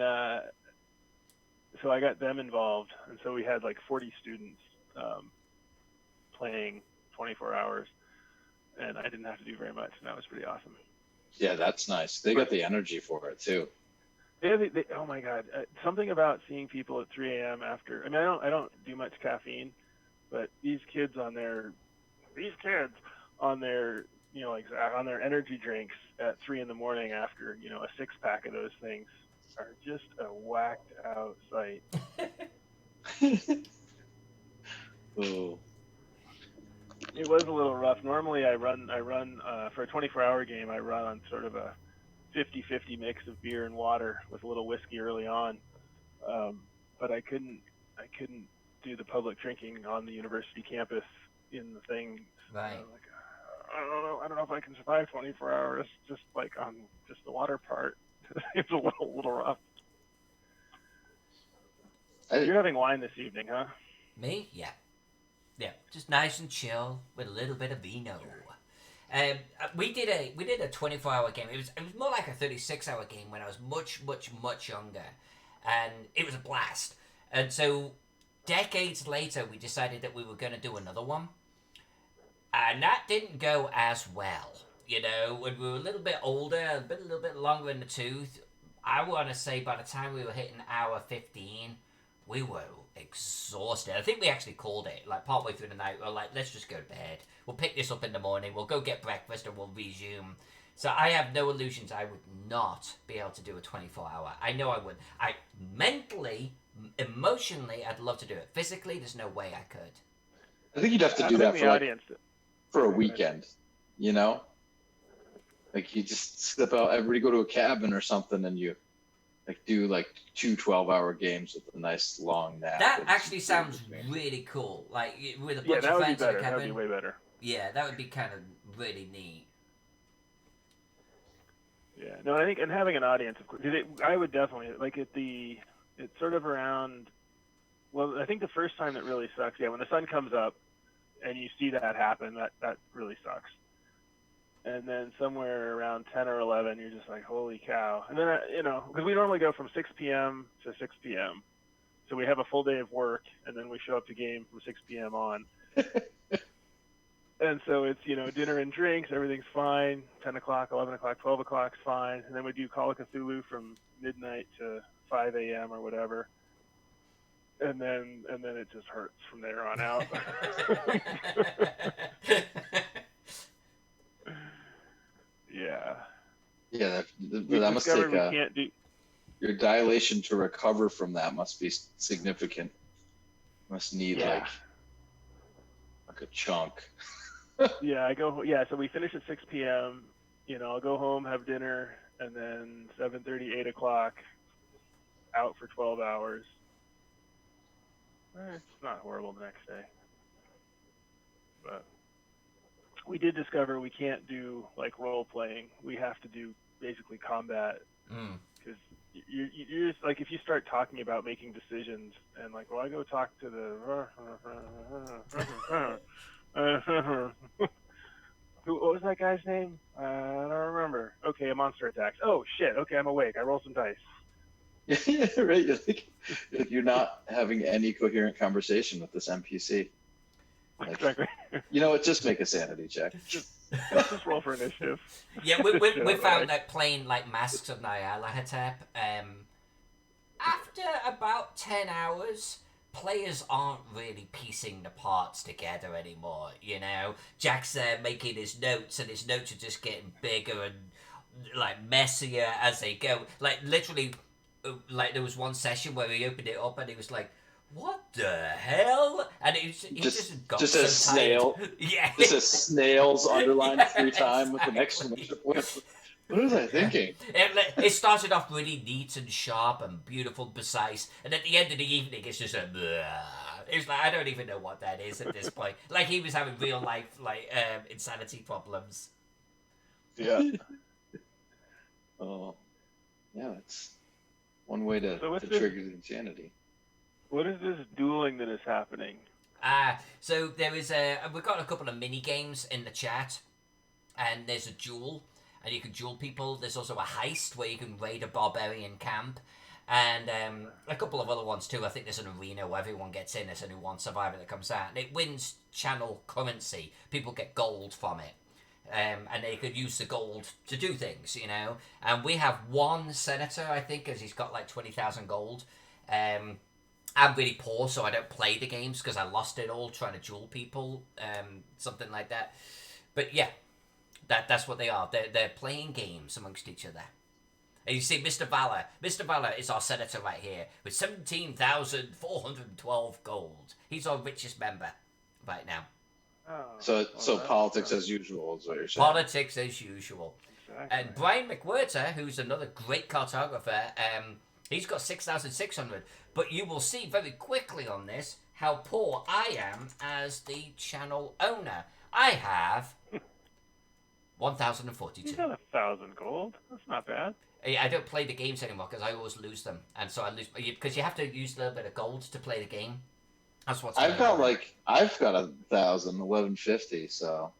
so I got them involved, and so we had like 40 students playing 24 hours, and I didn't have to do very much, and that was pretty awesome. Yeah, that's nice. They got the energy for it too. Oh my God, something about seeing people at 3 a.m. after. I mean, I don't do much caffeine, but these kids on their on their energy drinks at 3 a.m. after a 6-pack of those things are just a whacked out sight. Oh. It was a little rough. Normally I run for a 24-hour game. I run on sort of a 50-50 mix of beer and water with a little whiskey early on, but I couldn't do the public drinking on the university campus in the thing. Right. I don't know if I can survive 24 hours just like on just the water part. It's a little rough. You're having wine this evening, huh? Me? Yeah. Just nice and chill with a little bit of vino. We did a 24-hour game. It was more like a 36-hour game when I was much younger, and it was a blast. And so decades later, we decided that we were going to do another one, and that didn't go as well. When we were a little bit older, a little bit longer in the tooth, I want to say by the time we were hitting hour 15, we were exhausted. I think we actually called it, like partway through the night. We were like, let's just go to bed. We'll pick this up in the morning. We'll go get breakfast and we'll resume. So I have no illusions I would not be able to do a 24-hour. I know I would. I mentally, emotionally, I'd love to do it. Physically, there's no way I could. I think you'd have to do that for a weekend, Like you just slip out, everybody go to a cabin or something, and you do like 2 12-hour games with a nice long nap. That actually sounds really cool. Like with a bunch of friends in a cabin. That would be way better. Yeah, that would be kind of really neat. Yeah, no, I think, and having an audience, of course, I would definitely like it's sort of around. Well, I think the first time that really sucks, when the sun comes up, and you see that happen, that really sucks. And then somewhere around 10 or 11, you're just like, holy cow. And then, because we normally go from 6 p.m. to 6 p.m. So we have a full day of work, and then we show up to game from 6 p.m. on. And so it's, dinner and drinks, everything's fine. 10 o'clock, 11 o'clock, 12 o'clock's fine. And then we do Call of Cthulhu from midnight to 5 a.m. or whatever. And then it just hurts from there on out. Yeah. Yeah, that must take your dilation to recover from that must be significant. Must need like a chunk. So we finish at 6 p.m. I'll go home, have dinner, and then 7:30, 8 o'clock, out for 12 hours. It's not horrible the next day. But we did discover we can't do like role playing. We have to do basically combat, because you're just like, if you start talking about making decisions and like, well, I go talk to the what was that guy's name? I don't remember. Okay, a monster attacks. Oh shit. Okay, I'm awake. I roll some dice. Yeah, right. You're not having any coherent conversation with this NPC. Exactly. Just make a sanity check. Just roll for initiative. Yeah, we found that playing like Masks of Nyarlathotep, after about 10 hours, players aren't really piecing the parts together anymore, you know? Jack's there making his notes, and his notes are just getting bigger and, like, messier as they go. Like, literally, like, there was one session where he opened it up and he was like, what the hell? And he just got just so a snail. tired. Yeah. Just a snails underlined 3 times with an exclamation point. What was I thinking? It started off really neat and sharp and beautiful, precise, and at the end of the evening, it's just a bleh. It's like, I don't even know what that is at this point. Like, he was having real life, like, insanity problems. Yeah. Oh, yeah, it's one way to trigger the insanity. What is this dueling that is happening? So there is we've got a couple of mini games in the chat, and there's a duel, and you can duel people. There's also a heist where you can raid a barbarian camp, and a couple of other ones too. I think there's an arena where everyone gets in. There's a new one, Survivor, that comes out, and it wins channel currency. People get gold from it. And they could use the gold to do things, you know. And we have one senator, I think, because he's got like 20,000 gold. I'm really poor, so I don't play the games because I lost it all trying to duel people, something like that. But yeah, that's what they are. They're playing games amongst each other. And you see Mr. Valor. Mr. Valor is our senator right here with 17,412 gold. He's our richest member right now. Oh, So politics as usual is what you're saying. Politics as usual. Exactly. And Brian McWhirter, who's another great cartographer, he's got 6,600. But you will see very quickly on this how poor I am as the channel owner. I have 1,042. You got 1,000 gold. That's not bad. I don't play the games anymore because I always lose them. And so I lose... Because you have to use a little bit of gold to play the game. That's what's I've got 1,000, 1,150. So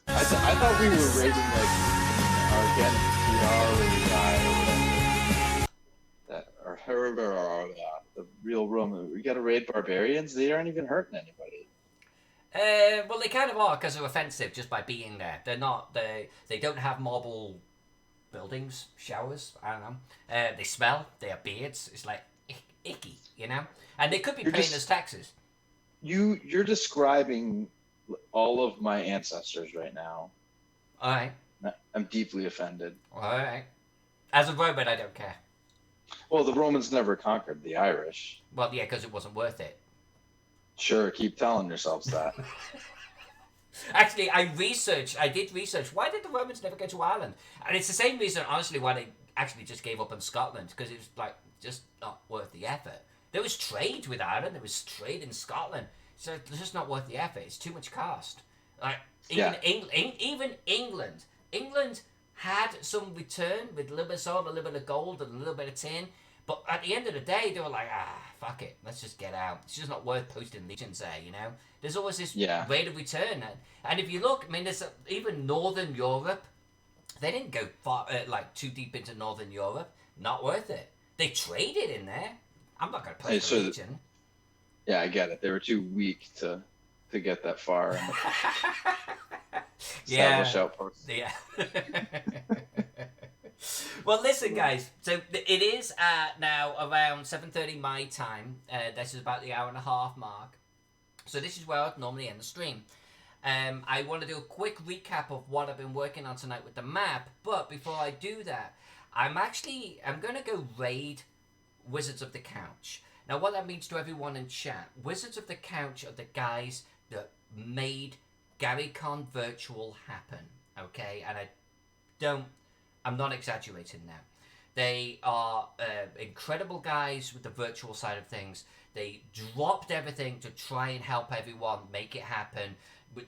I thought we were raiding the real room. We got to raid barbarians. They aren't even hurting anybody. Well, they kind of are because they're offensive just by being there. They're not. They don't have marble buildings, showers. I don't know. They smell. They have beards. It's like icky, you know. And they could be paying us taxes. You're describing all of my ancestors right now. All right. I'm deeply offended. All right. As a Roman, I don't care. Well, the Romans never conquered the Irish. Well, yeah, because it wasn't worth it. Sure, keep telling yourselves that. Actually, I did research. Why did the Romans never go to Ireland? And it's the same reason, honestly, why they actually just gave up in Scotland, because it was like just not worth the effort. There was trade with Ireland. There was trade in Scotland. So it's just not worth the effort. It's too much cost. Like even even England. England had some return with a little bit of salt, a little bit of gold, and a little bit of tin. But at the end of the day, they were like, fuck it. Let's just get out. It's just not worth posting legions there, you know? There's always this rate of return. And if you look, I mean, there's even Northern Europe. They didn't go far, too deep into Northern Europe. Not worth it. They traded in there. I'm not going to play the Legion. Yeah, I get it. They were too weak to get that far. Establish outposts. Yeah. Well, listen, guys. So it is now around 7:30 my time. This is about the hour and a half mark. So this is where I'd normally end the stream. I want to do a quick recap of what I've been working on tonight with the map. But before I do that, I'm going to go raid Wizards of the Couch. Now, what that means to everyone in chat, Wizards of the Couch are the guys that made GaryCon Virtual happen, okay? And I'm not exaggerating now. They are incredible guys with the virtual side of things. They dropped everything to try and help everyone make it happen.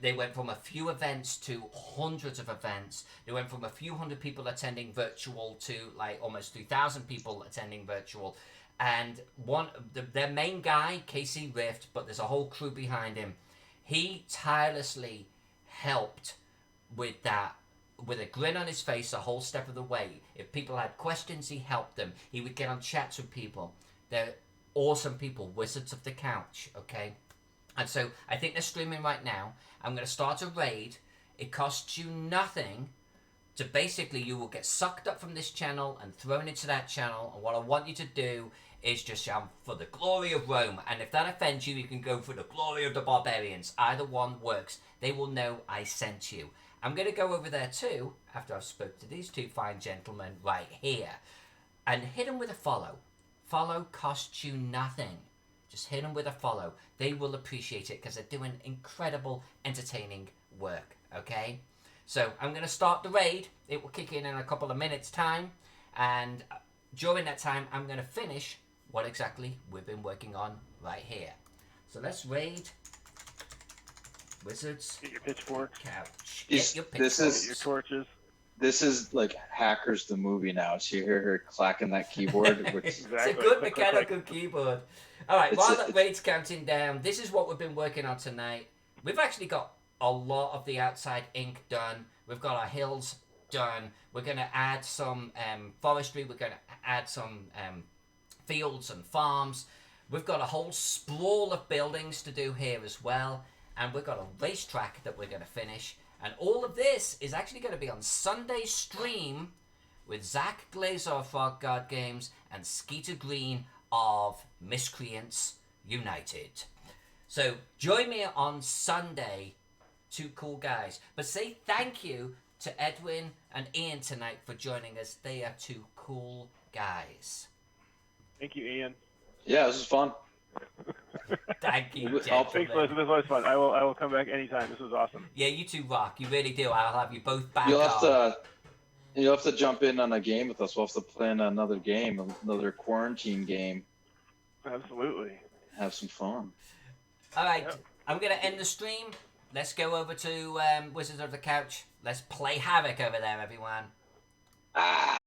They went from a few events to hundreds of events. They went from a few hundred people attending virtual to like almost 3,000 people attending virtual. And their main guy, Casey Rift, but there's a whole crew behind him. He tirelessly helped with that, with a grin on his face the whole step of the way. If people had questions, he helped them. He would get on chats with people. They're awesome people, Wizards of the Couch, okay? And so I think they're streaming right now. I'm going to start a raid. It costs you nothing. To basically, you will get sucked up from this channel and thrown into that channel. And what I want you to do is just for the glory of Rome. And if that offends you, you can go for the glory of the barbarians. Either one works. They will know I sent you. I'm going to go over there too, after I've spoke to these two fine gentlemen right here. And hit them with a follow. Follow costs you nothing. Just hit them with a follow. They will appreciate it because they're doing incredible, entertaining work. Okay? So I'm going to start the raid. It will kick in a couple of minutes' time. And during that time, I'm going to finish what exactly we've been working on right here. So let's raid Wizards. Get your pitchforks. Couch. Get your pitchforks. Get your torches. This is like Hackers the movie now. So you hear her clacking that keyboard. It's a good mechanical keyboard. All right, while that raid's counting down, this is what we've been working on tonight. We've actually got a lot of the outside ink done. We've got our hills done. We're going to add some forestry. We're going to add some fields and farms. We've got a whole sprawl of buildings to do here as well. And we've got a racetrack that we're going to finish. And all of this is actually going to be on Sunday's stream with Zach Glazer of Frog God Games and Skeeter Green of Miscreants United. So join me on Sunday, two cool guys. But say thank you to Edwin and Ian tonight for joining us. They are two cool guys. Thank you, Ian. Yeah, this is fun. Thank you, Thanks, this was fun. I will come back anytime. This was awesome. Yeah, you two rock. You really do. I'll have you both back. You'll have to jump in on a game with us. We'll have to plan another game, another quarantine game. Absolutely. Have some fun. All right, Yep. I'm going to end the stream. Let's go over to Wizards of the Couch. Let's play Havoc over there, everyone. Ah!